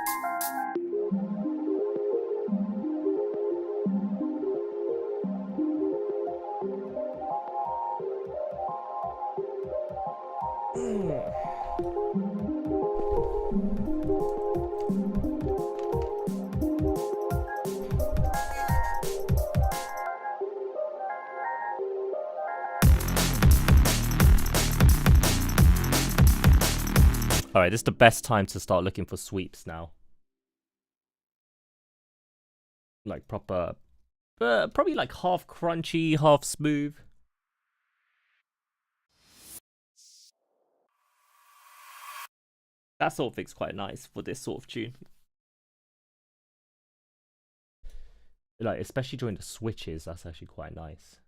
Alright, this is the best time to start looking for sweeps now. Like proper, probably like half crunchy, half smooth. That sort of thing's quite nice for this sort of tune. Like, especially during the switches, that's actually quite nice.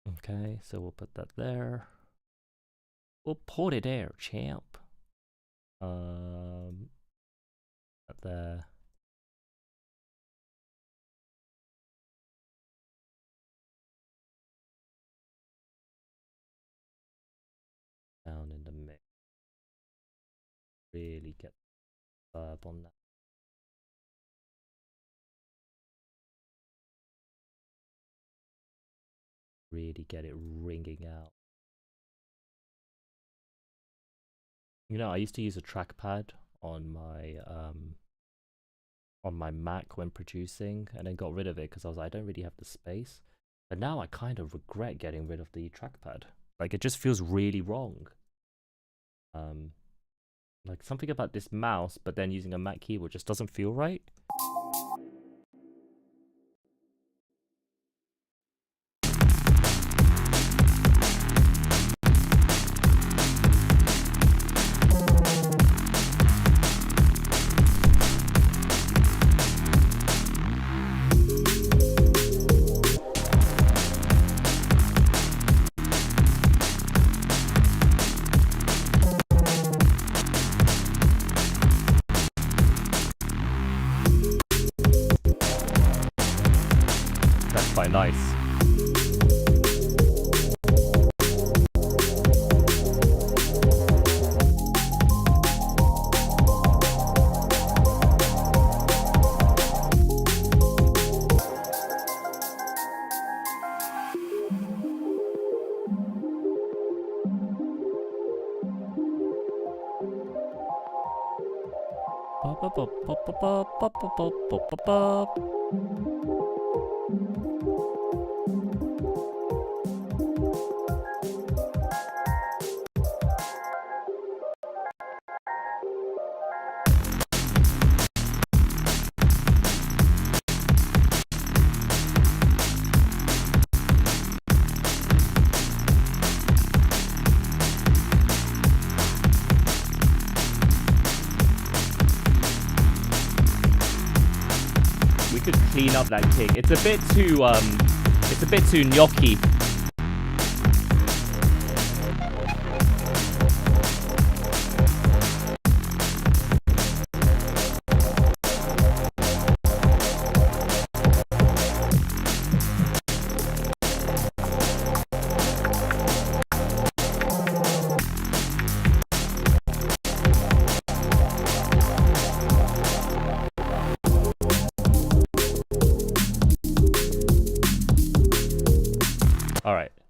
Okay, so we'll put that there. We'll put it there, champ. Up there. Down in the mix. Really get the verb on that. Really get it ringing out. You know, I used to use a trackpad on my Mac when producing, and then got rid of it because I was like, I don't really have the space. But now I kind of regret getting rid of the trackpad. Like, it just feels really wrong. Like something about this mouse, but then using a Mac keyboard just doesn't feel right. Quite nice. Clean up that kick. It's a bit too gnocchi.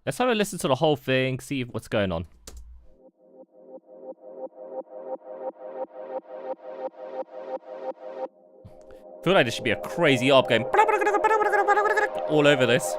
Let's have a listen to the whole thing, see what's going on. I feel like there should be a crazy ARP going all over this.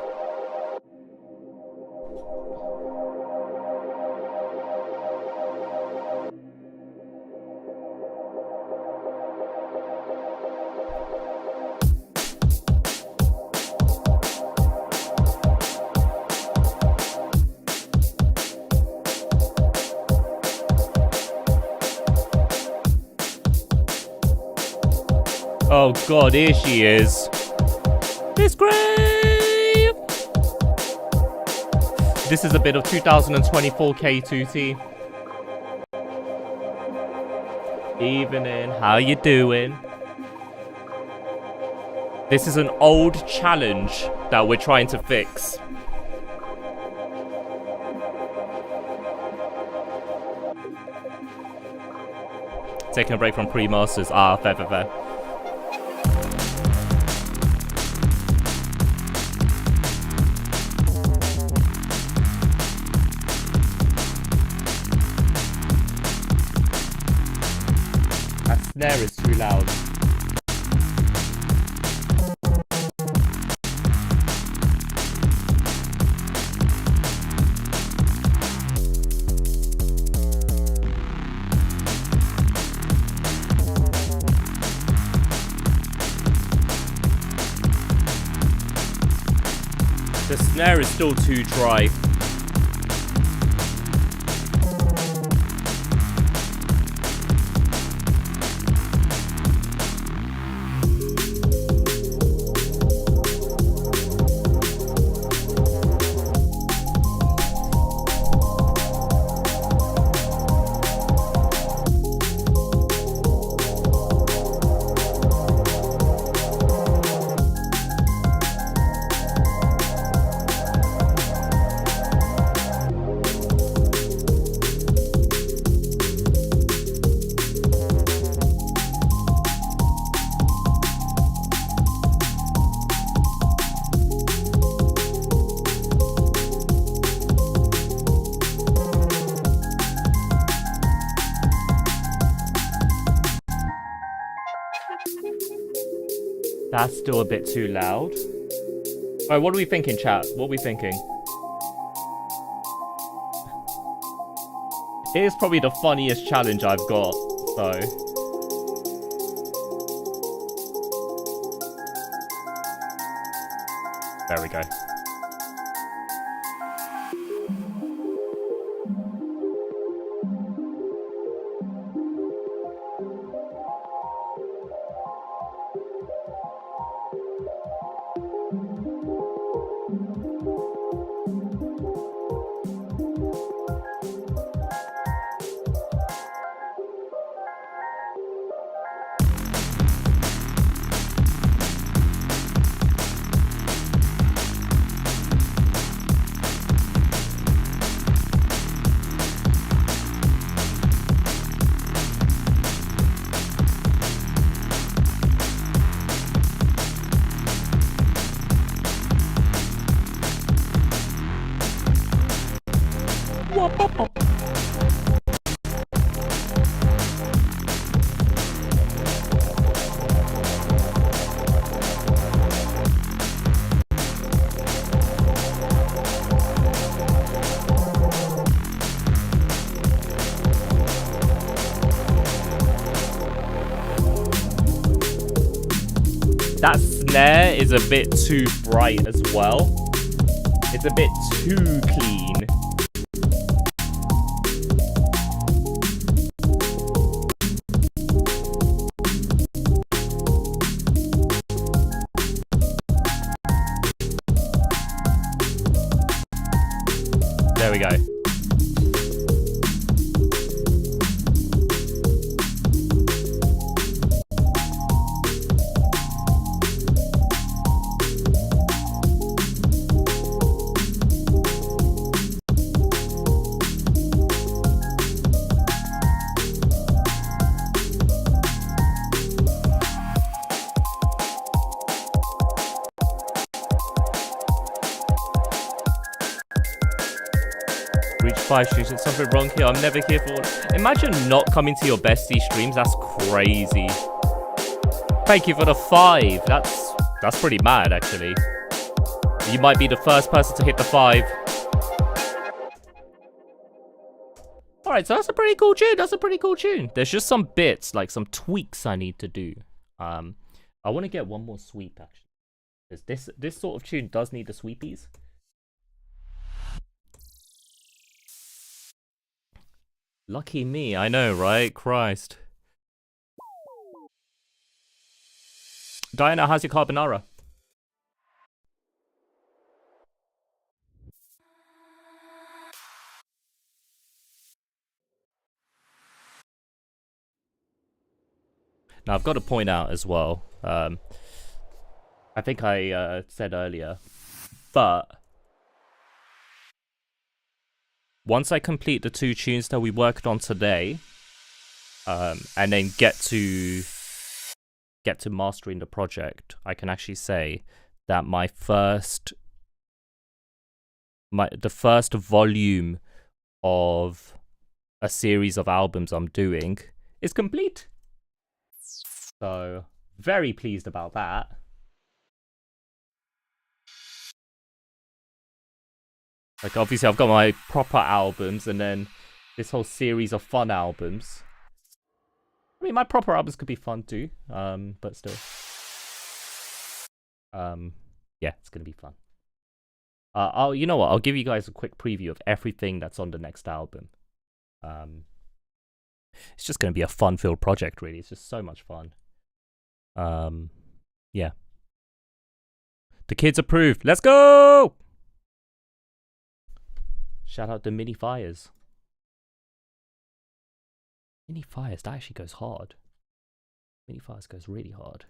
Oh god, here she is. Miss Grave! This is a bit of 2024 K2T. Evening, how you doing? This is an old challenge that we're trying to fix. Taking a break from pre-masters. Ah, fair, fair, fair. That snare is too loud. The snare is still too dry. That's still a bit too loud. Alright, what are we thinking, chat? What are we thinking? It is probably the funniest challenge I've got, so... There we go. That snare is a bit too bright as well. It's a bit too clean. There we go. 5 streams. There's something wrong here. I'm never here for... Imagine not coming to your bestie streams. That's crazy. Thank you for the 5. That's pretty mad, actually. You might be the first person to hit the 5. Alright, so that's a pretty cool tune. That's a pretty cool tune. There's just some bits, like some tweaks I need to do. I want to get one more sweep, actually. Because this sort of tune does need the sweepies. Lucky me, I know, right? Christ. Diana, how's your carbonara? Now, I've got to point out as well, I think I said earlier, but once I complete the 2 tunes that we worked on today, and then get to mastering the project, I can actually say that the first volume of a series of albums I'm doing is complete. So, very pleased about that. Like, obviously, I've got my proper albums, and then this whole series of fun albums. I mean, my proper albums could be fun too, but still. Yeah, it's gonna be fun. You know what? I'll give you guys a quick preview of everything that's on the next album. It's just gonna be a fun-filled project, really. It's just so much fun. Yeah. The kids approved. Let's go! Shout out to Mini Fires. Mini Fires, that actually goes hard. Mini Fires goes really hard.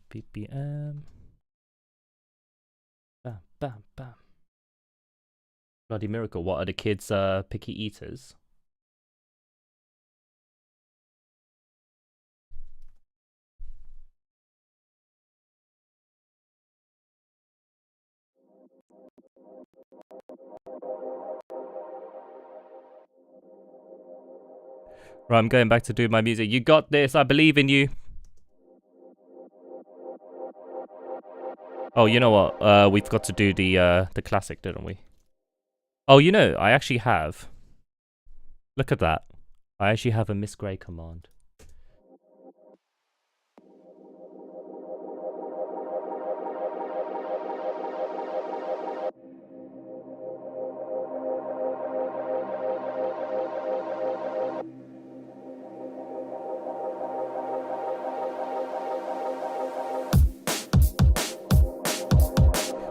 BPM. Bam, bam, bam. Bloody miracle. What are the kids picky eaters? Right, I'm going back to do my music. You got this. I believe in you. Oh, you know what? We've got to do the classic, didn't we? Oh, you know, I actually have. Look at that. I actually have a Miss Grey command.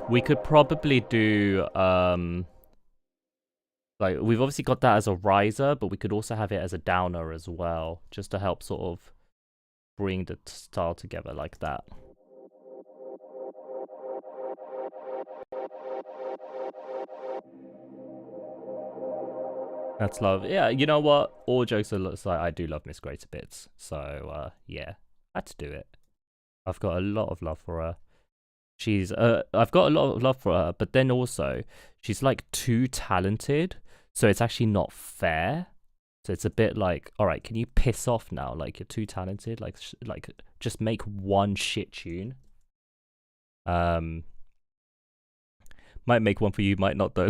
We could probably do, like, we've obviously got that as a riser, but we could also have it as a downer as well, just to help sort of bring the style together like that. That's love. Yeah, you know what? All jokes aside, I do love Miss Grey to bits. So, yeah, I had to do it. I've got a lot of love for her. I've got a lot of love for her, but then also, she's like too talented, so it's actually not fair. So it's a bit like, all right, can you piss off now? Like, you're too talented. Like just make one shit tune. Might make one for you, might not though.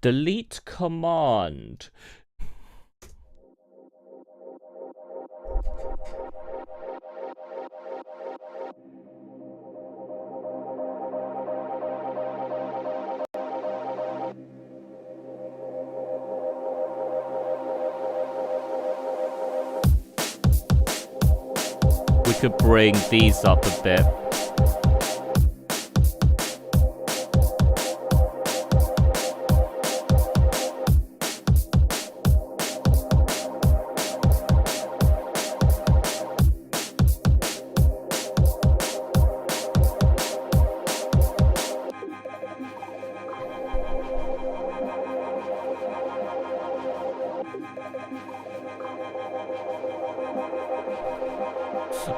Delete command. We could bring these up a bit.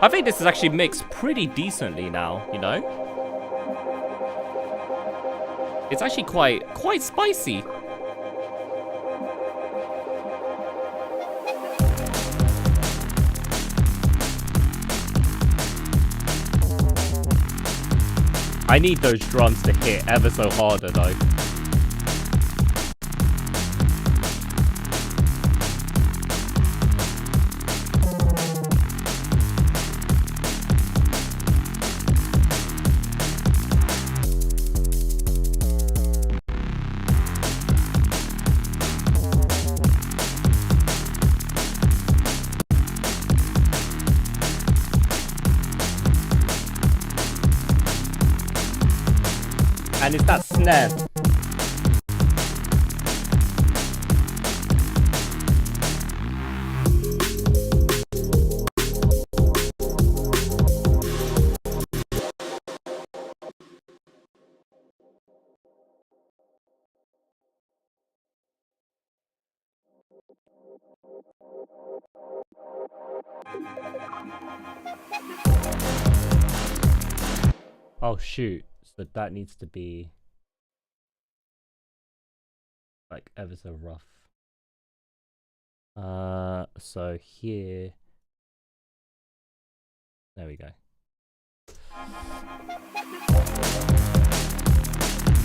I think this is actually mixed pretty decently now, you know? It's actually quite spicy. I need those drums to hit ever so harder though. And it's that snare. Oh shoot, so that needs to be like ever so rough. So here, there we go.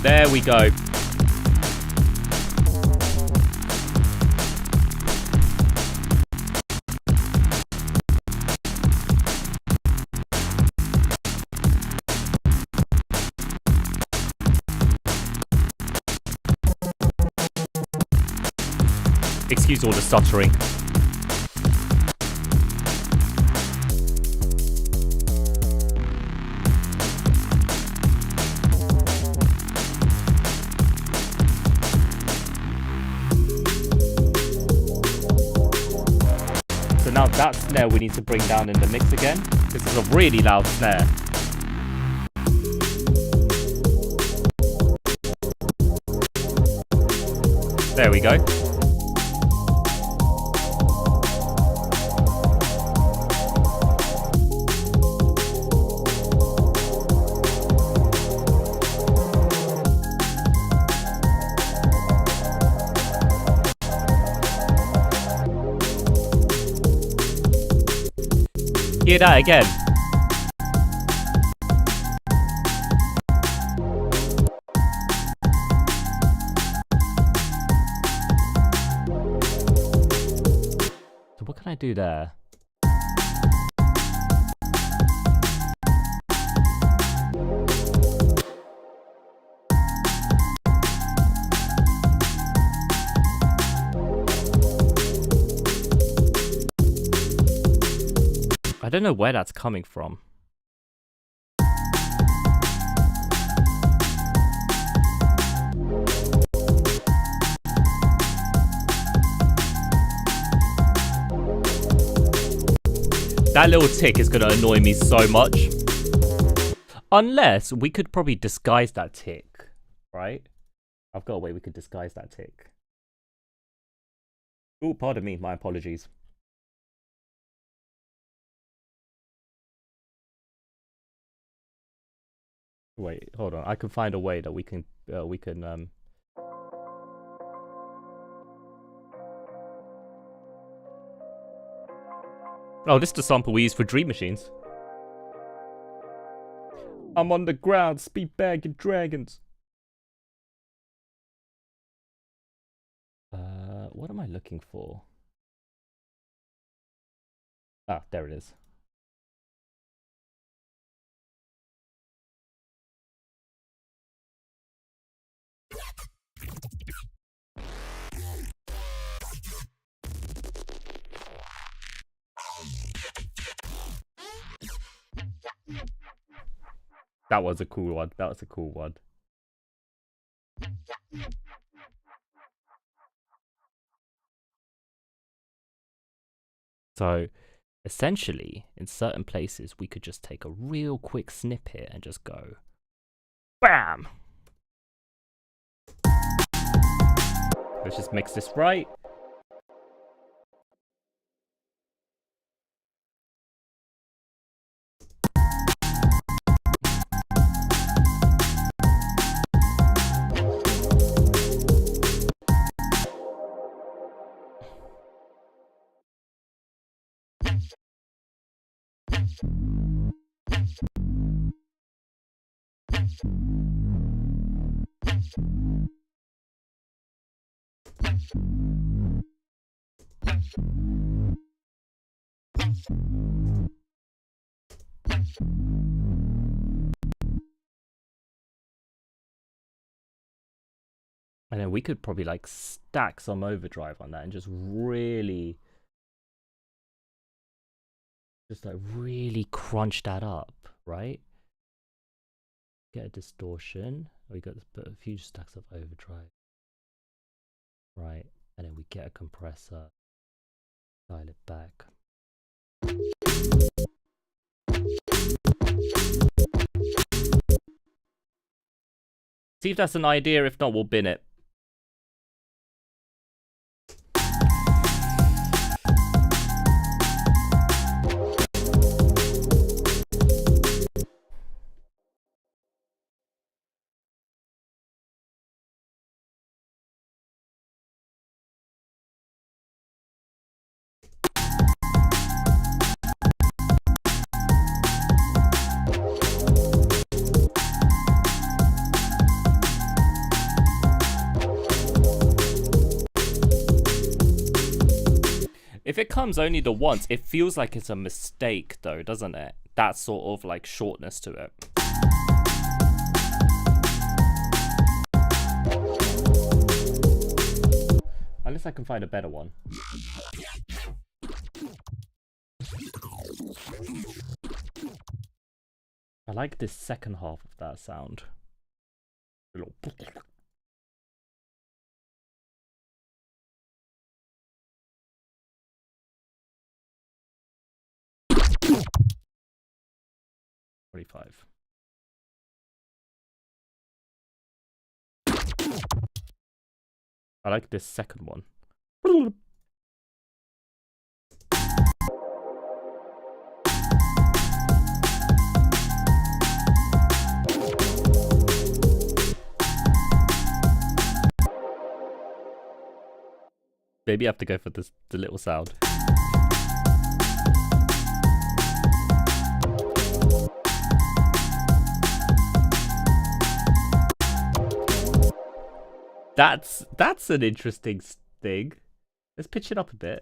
There we go. Excuse all the stuttering. So now that snare we need to bring down in the mix again. This is a really loud snare. There we go. Hear that again. So what can I do there? I don't know where that's coming from. That little tick is going to annoy me so much. Unless we could probably disguise that tick, right? I've got a way we could disguise that tick. Oh, pardon me, my apologies. Wait, hold on. I can find a way that we can Oh, this is the sample we use for Dream Machines. I'm on the ground, speed bagging dragons. What am I looking for? Ah, there it is. That was a cool one. That was a cool one. So, essentially, in certain places, we could just take a real quick snippet and just go, BAM! Let's just mix this right. And then we could probably like stack some overdrive on that and just really crunch that up, right? Get a distortion. We got a few stacks of overdrive, right? And then we get a compressor, dial it back. See if that's an idea. If not, we'll bin it. If it comes only the once, it feels like it's a mistake though, doesn't it? That sort of like shortness to it. Unless I can find a better one. I like this second half of that sound. A little... $45. I like this second one. Maybe I have to go for this, the little sound. That's an interesting thing. Let's pitch it up a bit.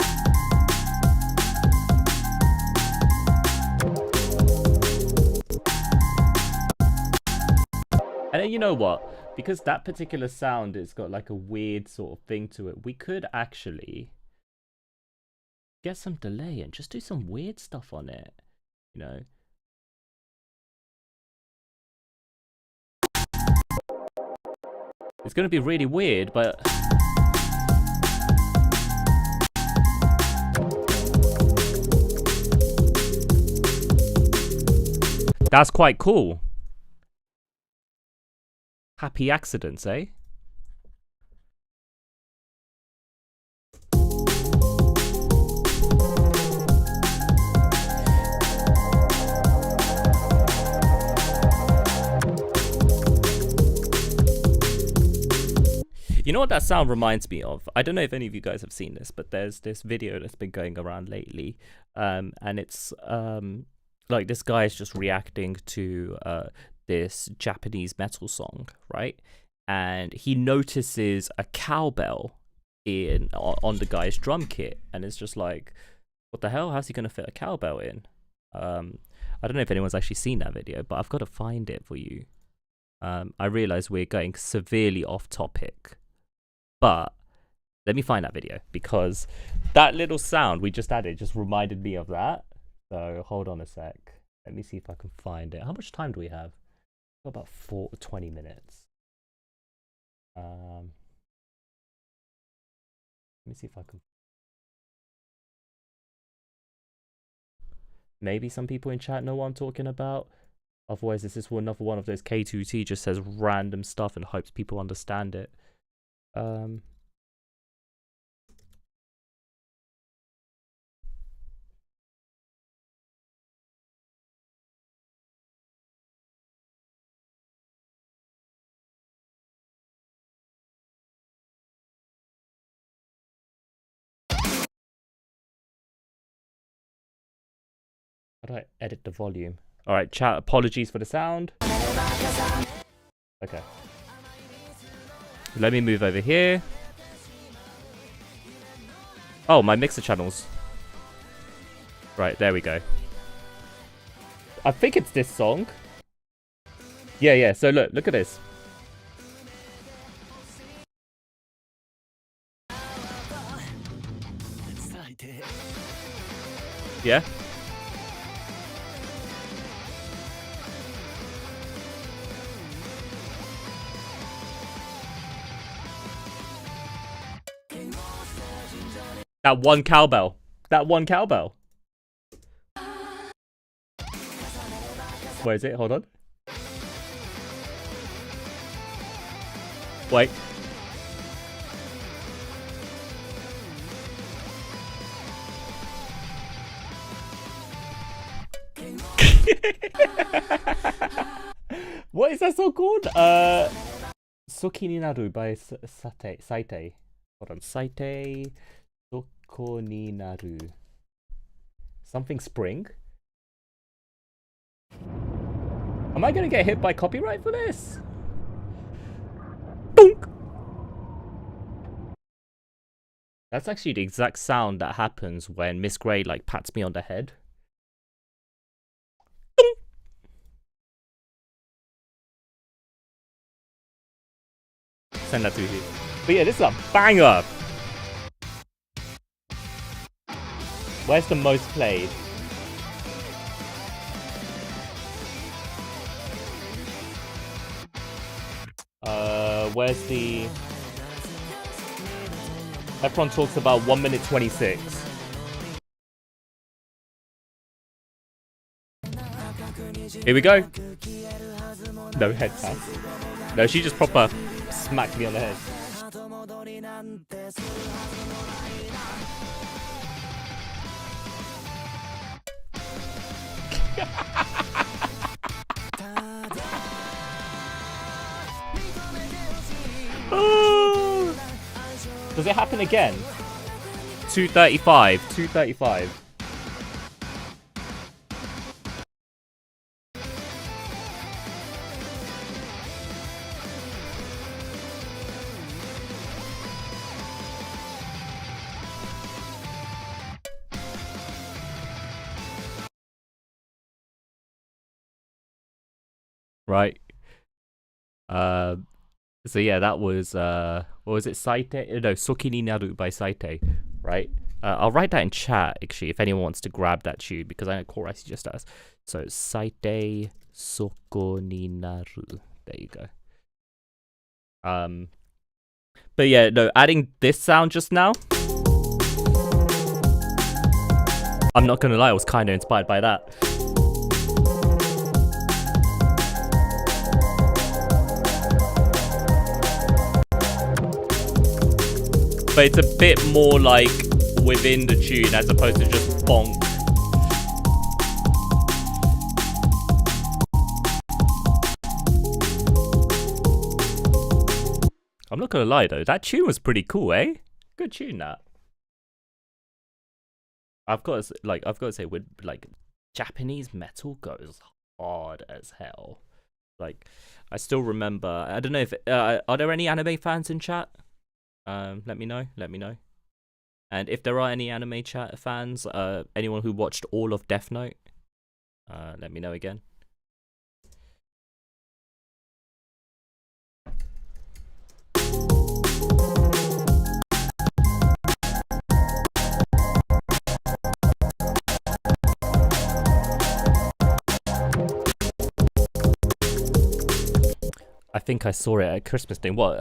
And then you know what? Because that particular sound has got like a weird sort of thing to it, we could actually get some delay and just do some weird stuff on it, you know? It's going to be really weird, but... That's quite cool. Happy accidents, eh? You know what that sound reminds me of? I don't know if any of you guys have seen this, but there's this video that's been going around lately, and it's like this guy is just reacting to this Japanese metal song, right? And he notices a cowbell on the guy's drum kit, and it's just like, what the hell? How's he gonna fit a cowbell in? I don't know if anyone's actually seen that video, but I've got to find it for you. I realize we're going severely off topic. But let me find that video, because that little sound we just added just reminded me of that. So hold on a sec. Let me see if I can find it. How much time do we have? About 20 minutes. Let me see if I can. Maybe some people in chat know what I'm talking about. Otherwise, this is another one of those K2T just says random stuff and hopes people understand it. How do I edit the volume? All right, chat. Apologies for the sound. Okay. Let me move over here. Oh, my mixer channels. Right, there we go. I think it's this song. Yeah. So look at this. Yeah. That one cowbell. That one cowbell. Where is it? Hold on. Wait. What is that song called? Soki ni naru by Saite. Hold on. Saite Soko ni naru. Something spring? Am I gonna get hit by copyright for this? Boonk! That's actually the exact sound that happens when Miss Grey like pats me on the head. Send that to you. But yeah, this is a banger. Where's the most played? Where's the... Efron talks about 1 minute 26. Here we go. No head tap. No, she just proper smacked me on the head. Does it happen again? 235. 235. Right. So yeah, that was what was it? Saite? No, Soki ni naru by Saite. Right. I'll write that in chat actually if anyone wants to grab that tune because I know Core IC just does. So Saite Soko ni naru. There you go. But yeah, no, adding this sound just now. I'm not gonna lie, I was kind of inspired by that. But it's a bit more like within the tune as opposed to just bonk. I'm not gonna lie though, that tune was pretty cool, eh? Good tune that. I've got to say, with like Japanese metal goes hard as hell. Like, I still remember. I don't know if are there any anime fans in chat? Let me know. And if there are any anime chat fans, anyone who watched all of Death Note, let me know again. I think I saw it at Christmas thing. What?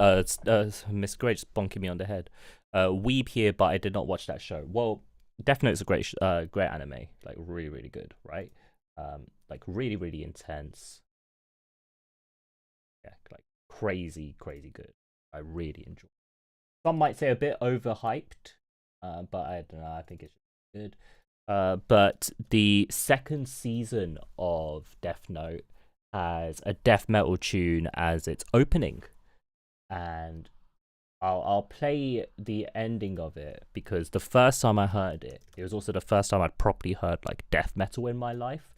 Miss Grey just bonking me on the head. Weeb here, but I did not watch that show. Well, Death Note is a great anime. Like really, really good, right? Like really, really intense. Yeah, like crazy, crazy good. I really enjoy. Some might say a bit overhyped, but I don't know. I think it's good. But the second season of Death Note has a death metal tune as its opening, and I'll play the ending of it because the first time I heard it, it was also the first time I'd properly heard like death metal in my life.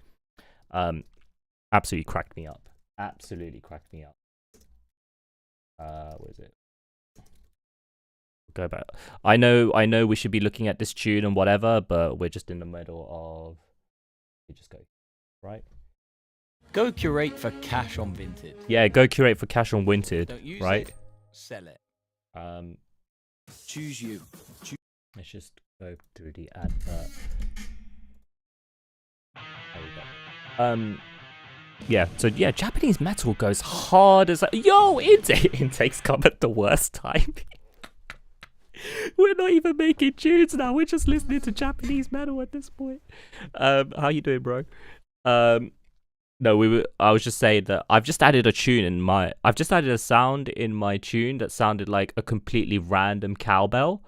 Absolutely cracked me up. Absolutely cracked me up. What is it? Go back. I know we should be looking at this tune and whatever, but we're just in the middle of. We just go, right? Go curate for cash on Vinted. Yeah, go curate for cash on Vinted. Don't use right? it, sell it. Choose you. Let's just go through the advert. There we go. Yeah, so yeah, Japanese metal goes hard as yo, intakes come at the worst time. We're not even making tunes now, we're just listening to Japanese metal at this point. How you doing, bro? No, I was just saying that I've just added a sound in my tune that sounded like a completely random cowbell.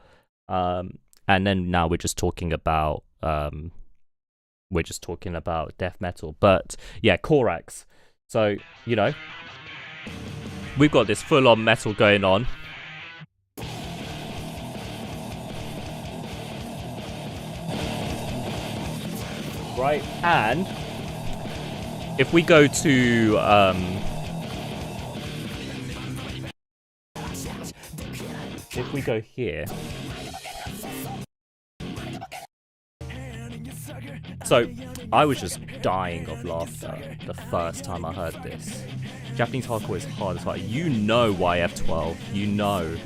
And then now we're just talking about death metal. But yeah, Korax. So, you know, we've got this full-on metal going on. Right, and if we go to if we go here, so I was just dying of laughter the first time I heard this. Japanese hardcore is hard as fuck. You know YF12, you know.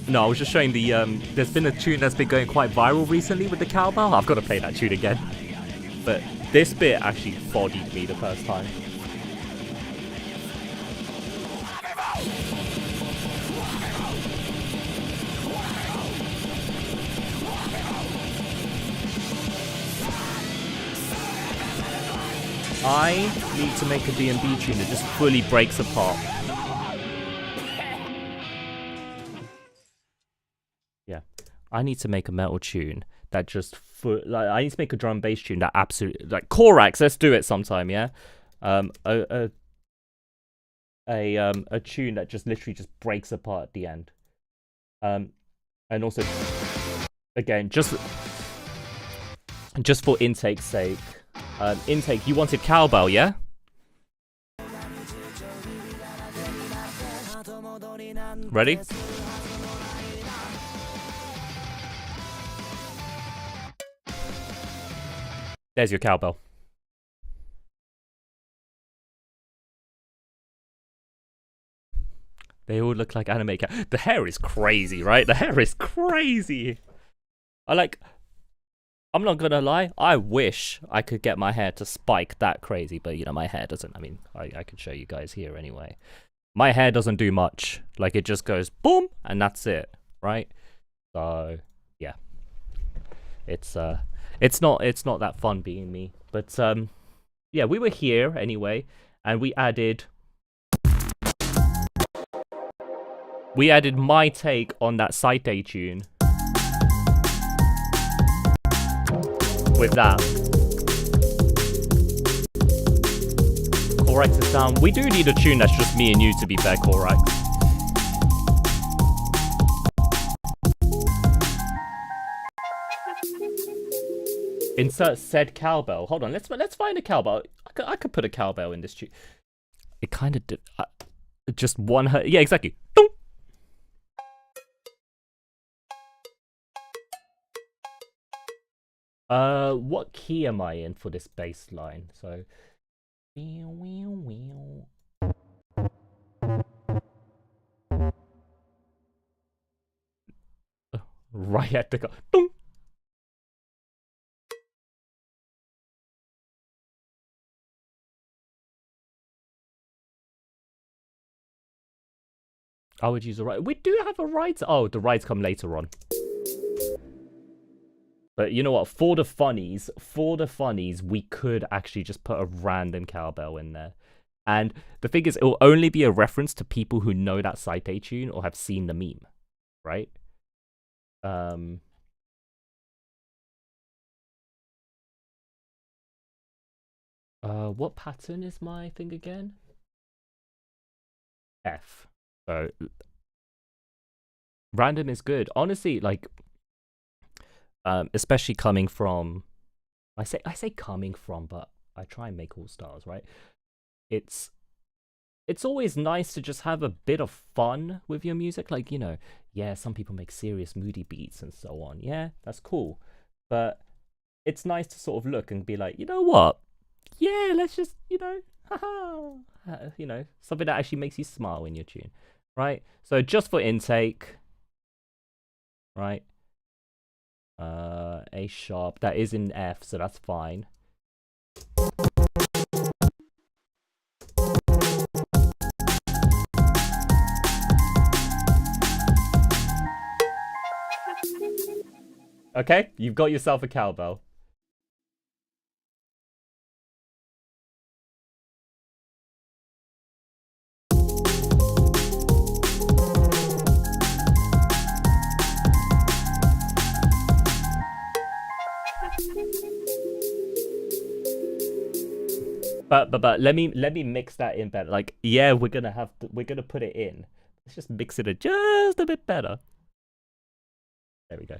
No, I was just showing the there's been a tune that's been going quite viral recently with the cowbell. I've got to play that tune again. But this bit actually bodied me the first time. I need to make a DnB tune that just fully breaks apart. Yeah, I need to make a metal tune that just I need to make a drum and bass tune that absolutely like Korax. Let's do it sometime, yeah. A tune that just literally just breaks apart at the end. And also, again, just for intake's sake, intake. You wanted cowbell, yeah? Ready? There's your cowbell. They all look like anime The hair is crazy, right? The hair is crazy. I'm not gonna lie, I wish I could get my hair to spike that crazy, but you know, my hair doesn't. I mean, I can show you guys here anyway. My hair doesn't do much. Like, it just goes boom, and that's it, right? So, yeah. It's not that fun being me. But, yeah, we were here anyway, and we added my take on that Saite tune. With that. Korax is down. We do need a tune that's just me and you, to be fair, Korax. Insert said cowbell. Hold on, let's find a cowbell. I could put a cowbell in this tune. It kind of did. Just one. Yeah, exactly. Boom. What key am I in for this bass line? So, right at the go. Boom. I would use a right. We do have a right. Oh, the rights come later on. But you know what? For the funnies, we could actually just put a random cowbell in there. And the thing is, it will only be a reference to people who know that Saite tune or have seen the meme, right? What pattern is my thing again? F. So Random is good. Honestly, like, especially coming from, I say coming from, but I try and make all stars, right? It's it's always nice to just have a bit of fun with your music. Like, yeah, some people make serious moody beats and so on. Yeah, that's cool. But it's nice to sort of look and be like, you know what? Yeah, let's just, haha, something that actually makes you smile in your tune, right? So just for intake, right? A sharp, that is in F, so that's fine. Okay, you've got yourself a cowbell. But let me mix that in better. Like, yeah, we're gonna put it in. Let's just mix it just a bit better. There we go.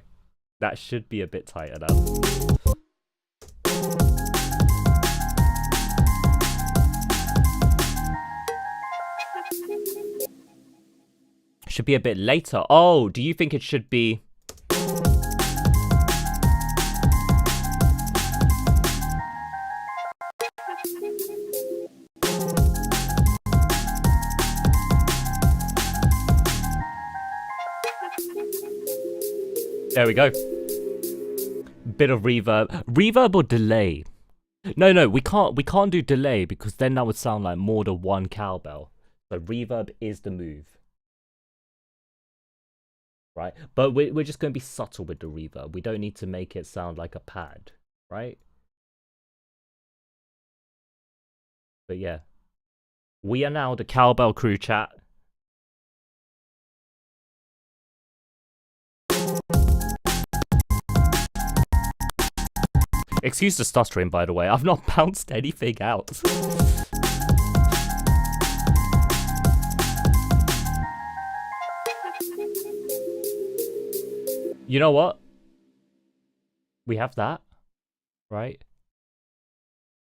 That should be a bit tighter now. Should be a bit later. Oh, do you think it should be? There we go. Bit of reverb. Reverb or delay? No, we can't do delay because then that would sound like more than one cowbell. So reverb is the move. Right? But we're just going to be subtle with the reverb. We don't need to make it sound like a pad, right? But yeah. We are now the cowbell crew chat. Excuse the stuttering, by the way. I've not bounced anything out. You know what? We have that, right?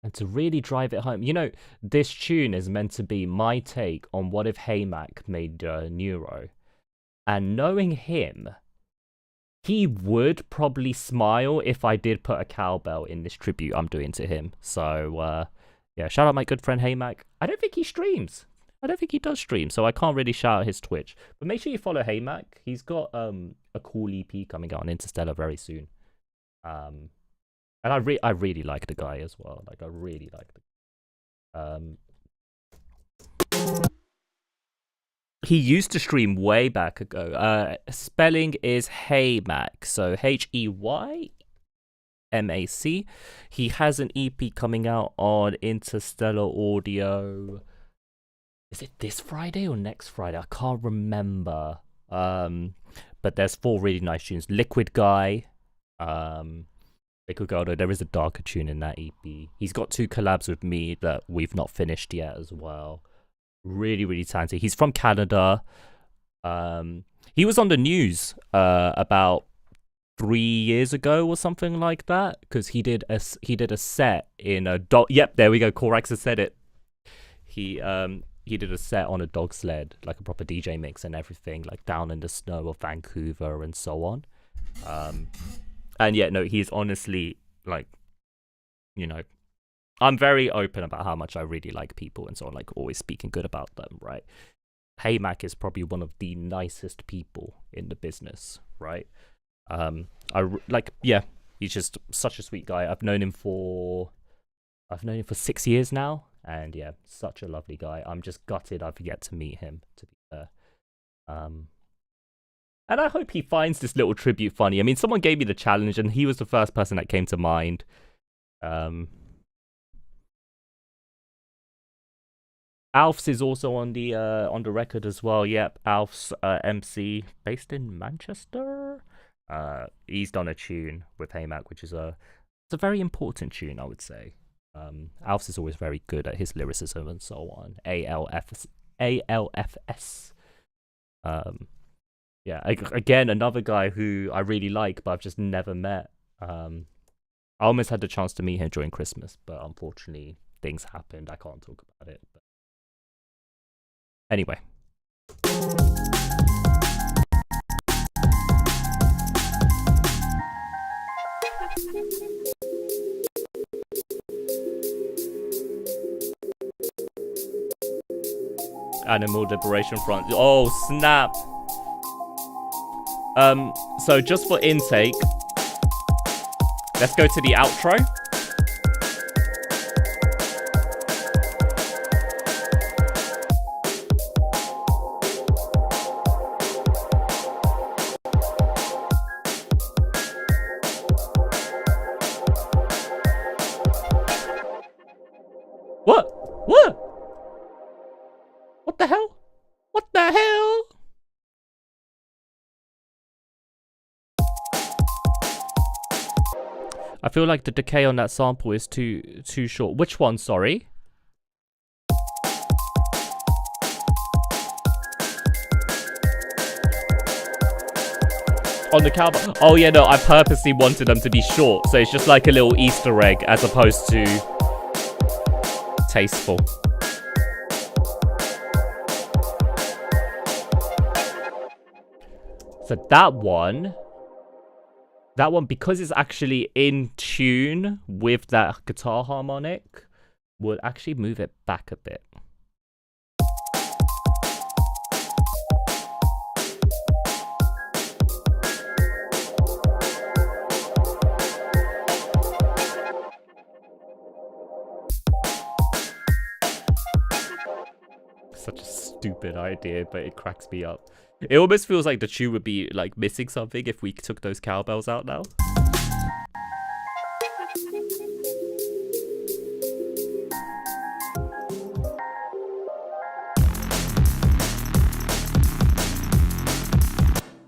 And to really drive it home, this tune is meant to be my take on what if Haymack made Neuro. And knowing him, he would probably smile if I did put a cowbell in this tribute I'm doing to him. So, yeah, shout out my good friend Haymack. I don't think he streams. I don't think he does stream, so I can't really shout out his Twitch. But make sure you follow Haymack. He's got a cool EP coming out on Interstellar very soon. And I really like the guy as well. Like, I really like the He used to stream way back ago. Spelling is Haymack, so Heymac. He has an EP coming out on Interstellar Audio. Is it this Friday or next Friday? I can't remember. But there's 4 really nice tunes. Liquid Guy. Liquid Guy, though there is a darker tune in that EP. He's got 2 collabs with me that we've not finished yet as well. Really, really talented. He's from Canada. He was on the news about 3 years ago or something like that, because he did a set in a dog. Yep, there we go. Corax has said it. He did a set on a dog sled, like a proper DJ mix and everything, like down in the snow of Vancouver and so on. And yeah, no, he's honestly like, I'm very open about how much I really like people and so on, like always speaking good about them, right? Haymack is probably one of the nicest people in the business, right? Yeah, he's just such a sweet guy. I've known him for 6 years now, and yeah, such a lovely guy. I'm just gutted I've yet to meet him, to be fair. And I hope he finds this little tribute funny. I mean, someone gave me the challenge, and he was the first person that came to mind. Alf's is also on the record as well. Yep, Alf's MC, based in Manchester. He's done a tune with Haymack, which is it's a very important tune, I would say. Alf's is always very good at his lyricism and so on. ALFS. Yeah, again, another guy who I really like, but I've just never met. I almost had the chance to meet him during Christmas, but unfortunately, things happened. I can't talk about it. But... Anyway. Animal Liberation Front. Oh, snap. So just for intake, let's go to the outro. What? What the hell? What the hell? I feel like the decay on that sample is too short. Which one, sorry? On the cowbell. Oh yeah, no, I purposely wanted them to be short, so it's just like a little Easter egg as opposed to tasteful. So that one, because it's actually in tune with that guitar harmonic, would actually move it back a bit. Such a stupid idea, but it cracks me up. It almost feels like the tune would be like missing something if we took those cowbells out now.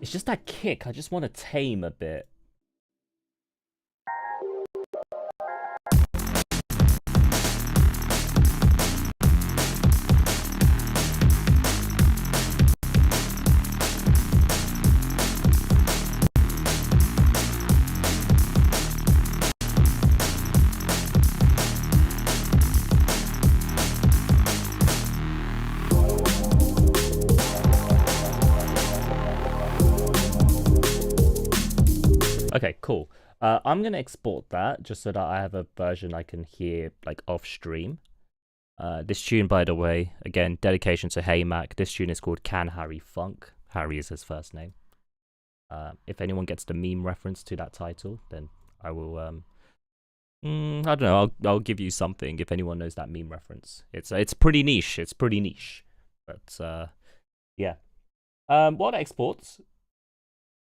It's just that kick. I just want to tame a bit. Okay, cool. I'm gonna export that just so that I have a version I can hear like off stream. This tune, by the way, again, dedication to Hey Mac. This tune is called Can Harry Funk. Harry is his first name. If anyone gets the meme reference to that title, then I will. I don't know. I'll give you something if anyone knows that meme reference. It's pretty niche. It's pretty niche, but yeah. What exports?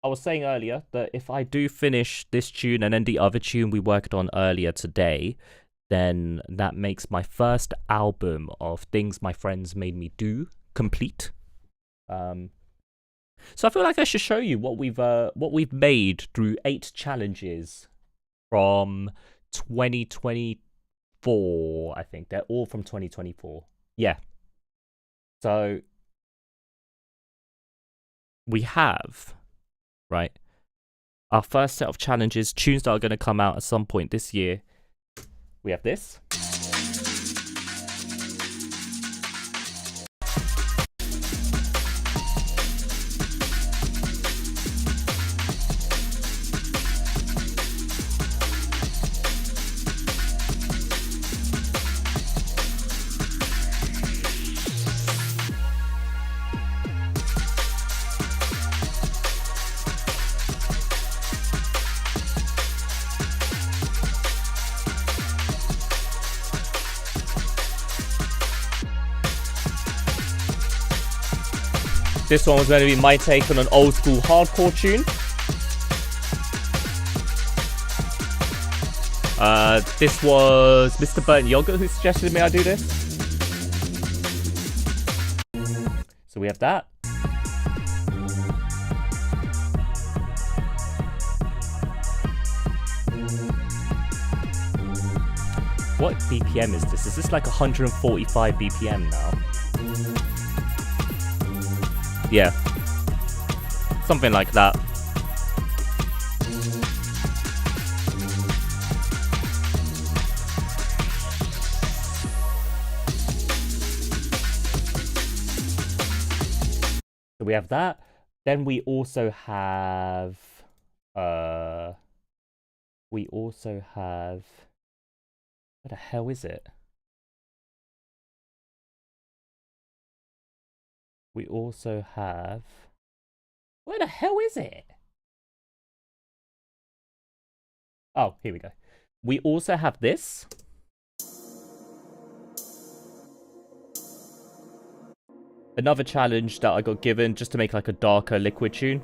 I was saying earlier that if I do finish this tune and then the other tune we worked on earlier today, then that makes my first album of things my friends made me do complete. So I feel like I should show you what we've made through 8 challenges from 2024. I think they're all from 2024. Yeah. So we have. Right, our first set of challenges, tunes that are going to come out at some point this year. We have this. This one was going to be my take on an old school hardcore tune. This was Mr. Burnt Yogurt who suggested me I do this. So we have that. What BPM is this? Is this like 145 BPM now? Yeah. Something like that. So we have that. Then we also have where the hell is it? We also have, where the hell is it? Oh, here we go. We also have this. Another challenge that I got given just to make like a darker liquid tune.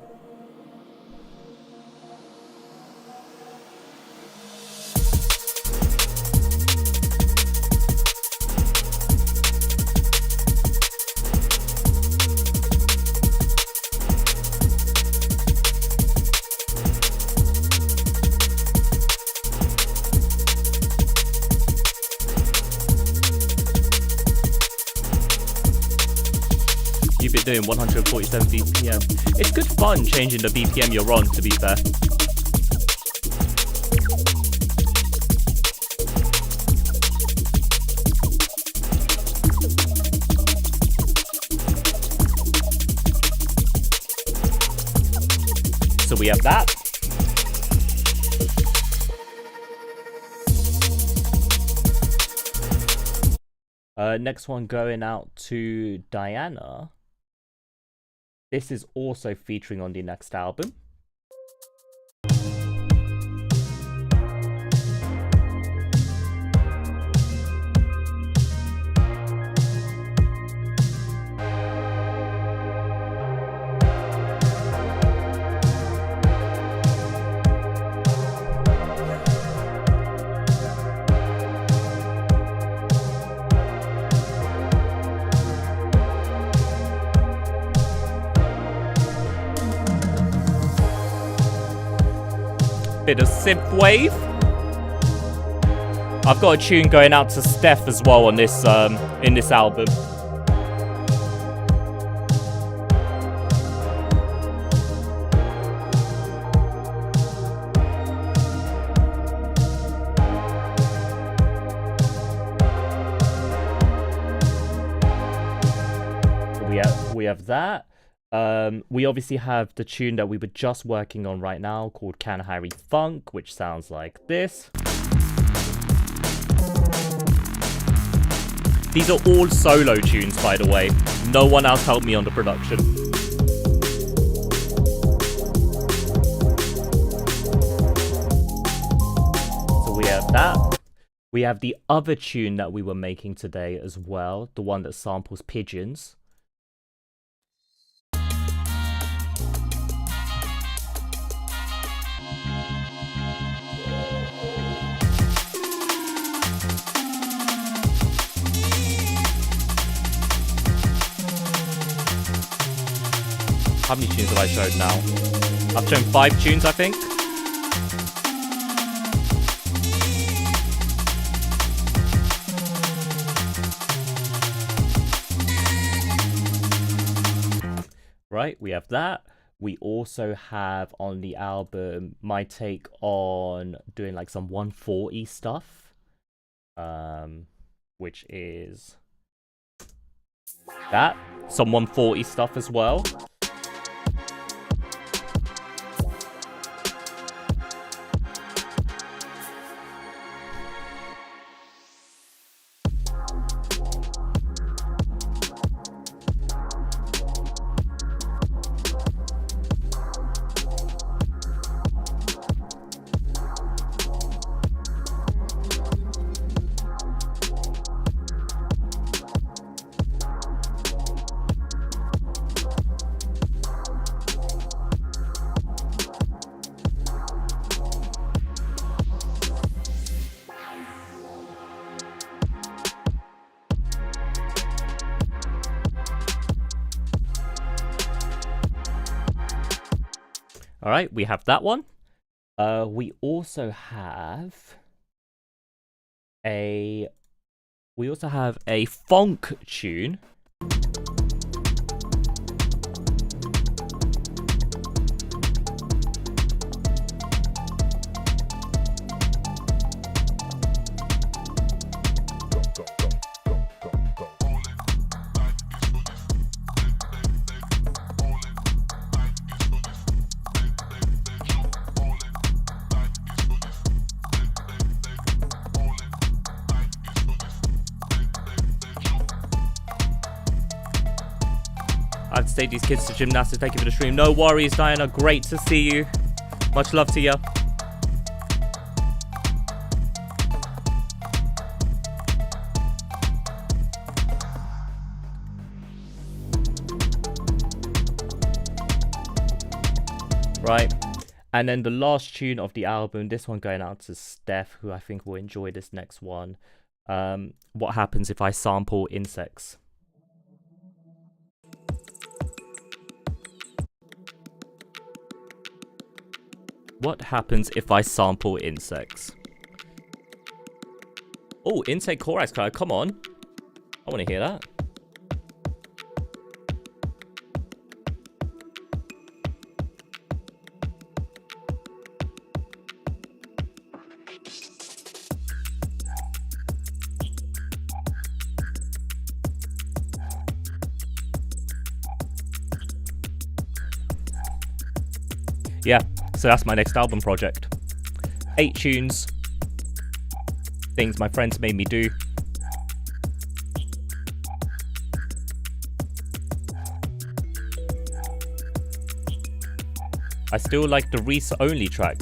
You've been doing 147 BPM. It's good fun changing the BPM you're on, to be fair. So we have that. Next one going out to Diana. This is also featuring on the next album. Bit of synthwave. I've got a tune going out to Steph as well on this in this album. We have that. We obviously have the tune that we were just working on right now called Can Harry Funk, which sounds like this. These are all solo tunes, by the way. No one else helped me on the production. So we have that. We have the other tune that we were making today as well, the one that samples pigeons. How many tunes have I showed now? I've shown 5 tunes, I think. Right, we have that. We also have on the album my take on doing like some 140 stuff, which is that, some 140 stuff as well. All right, we have that one. We also have a funk tune. take these kids to gymnastics. Thank you for the stream. No worries, Diana. Great to see you. Much love to you. Right. And then the last tune of the album, this one going out to Steph, who I think will enjoy this next one. What happens if I sample insects? What happens if I sample insects? Oh, insect chorus card. Come on. I want to hear that. Yeah, so that's my next album project. 8 tunes. Things my friends made me do. I still like the Reese only track.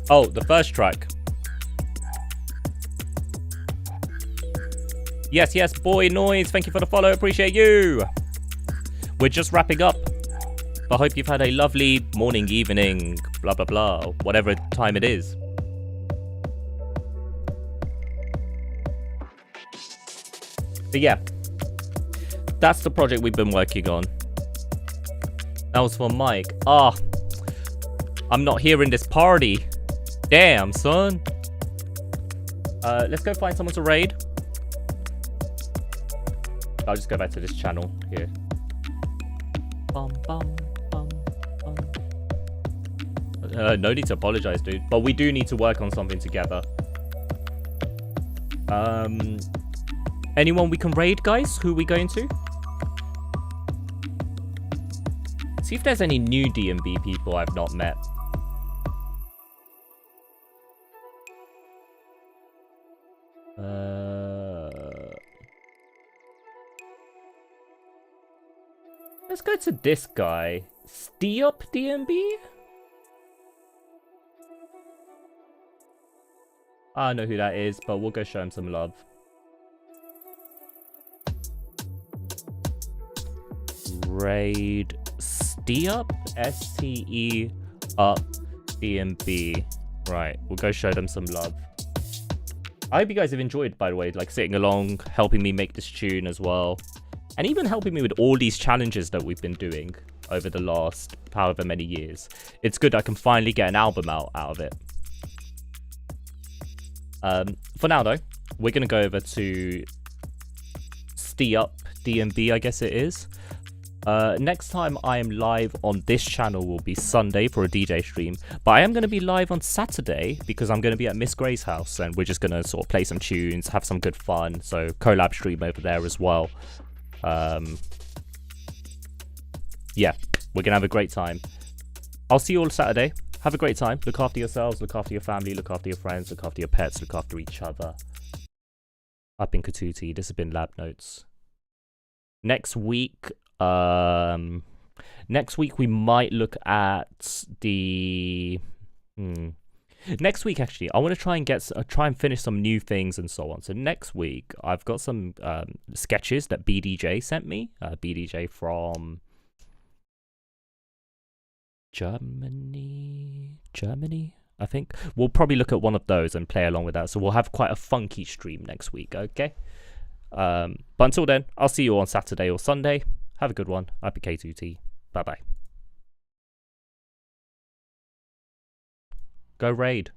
Oh, the first track. Yes, yes, boy noise. Thank you for the follow. Appreciate you. We're just wrapping up. I hope you've had a lovely morning, evening, blah, blah, blah, whatever time it is. But yeah, that's the project we've been working on. That was for Mike. Ah, I'm not here in this party. Damn, son. Let's go find someone to raid. I'll just go back to this channel here. Bum, bum. No need to apologize, dude. But we do need to work on something together. Anyone we can raid, guys? Who are we going to? See if there's any new DnB people I've not met. Let's go to this guy. Steop DnB? I don't know who that is, but we'll go show him some love. Raid Steop? S-T-E-up DnB. Right, we'll go show them some love. I hope you guys have enjoyed, by the way, like sitting along, helping me make this tune as well. And even helping me with all these challenges that we've been doing over the last however many years. It's good I can finally get an album out of it. For now, though, we're going to go over to Steop DnB, I guess it is. Next time I am live on this channel will be Sunday for a DJ stream. But I am going to be live on Saturday because I'm going to be at Miss Gray's house. And we're just going to sort of play some tunes, have some good fun. So collab stream over there as well. Yeah, we're going to have a great time. I'll see you all Saturday. Have a great time. Look after yourselves, look after your family, look after your friends, look after your pets, look after each other. I've been Katuti. This has been Lab Notes. Next week we might look at the next week actually I want to try and finish some new things and so on. So next week I've got some sketches that BDJ sent me. BDJ from Germany, I think. We'll probably look at one of those and play along with that. So we'll have quite a funky stream next week, okay? But until then, I'll see you on Saturday or Sunday. Have a good one. I've been K2T. Bye-bye. Go raid.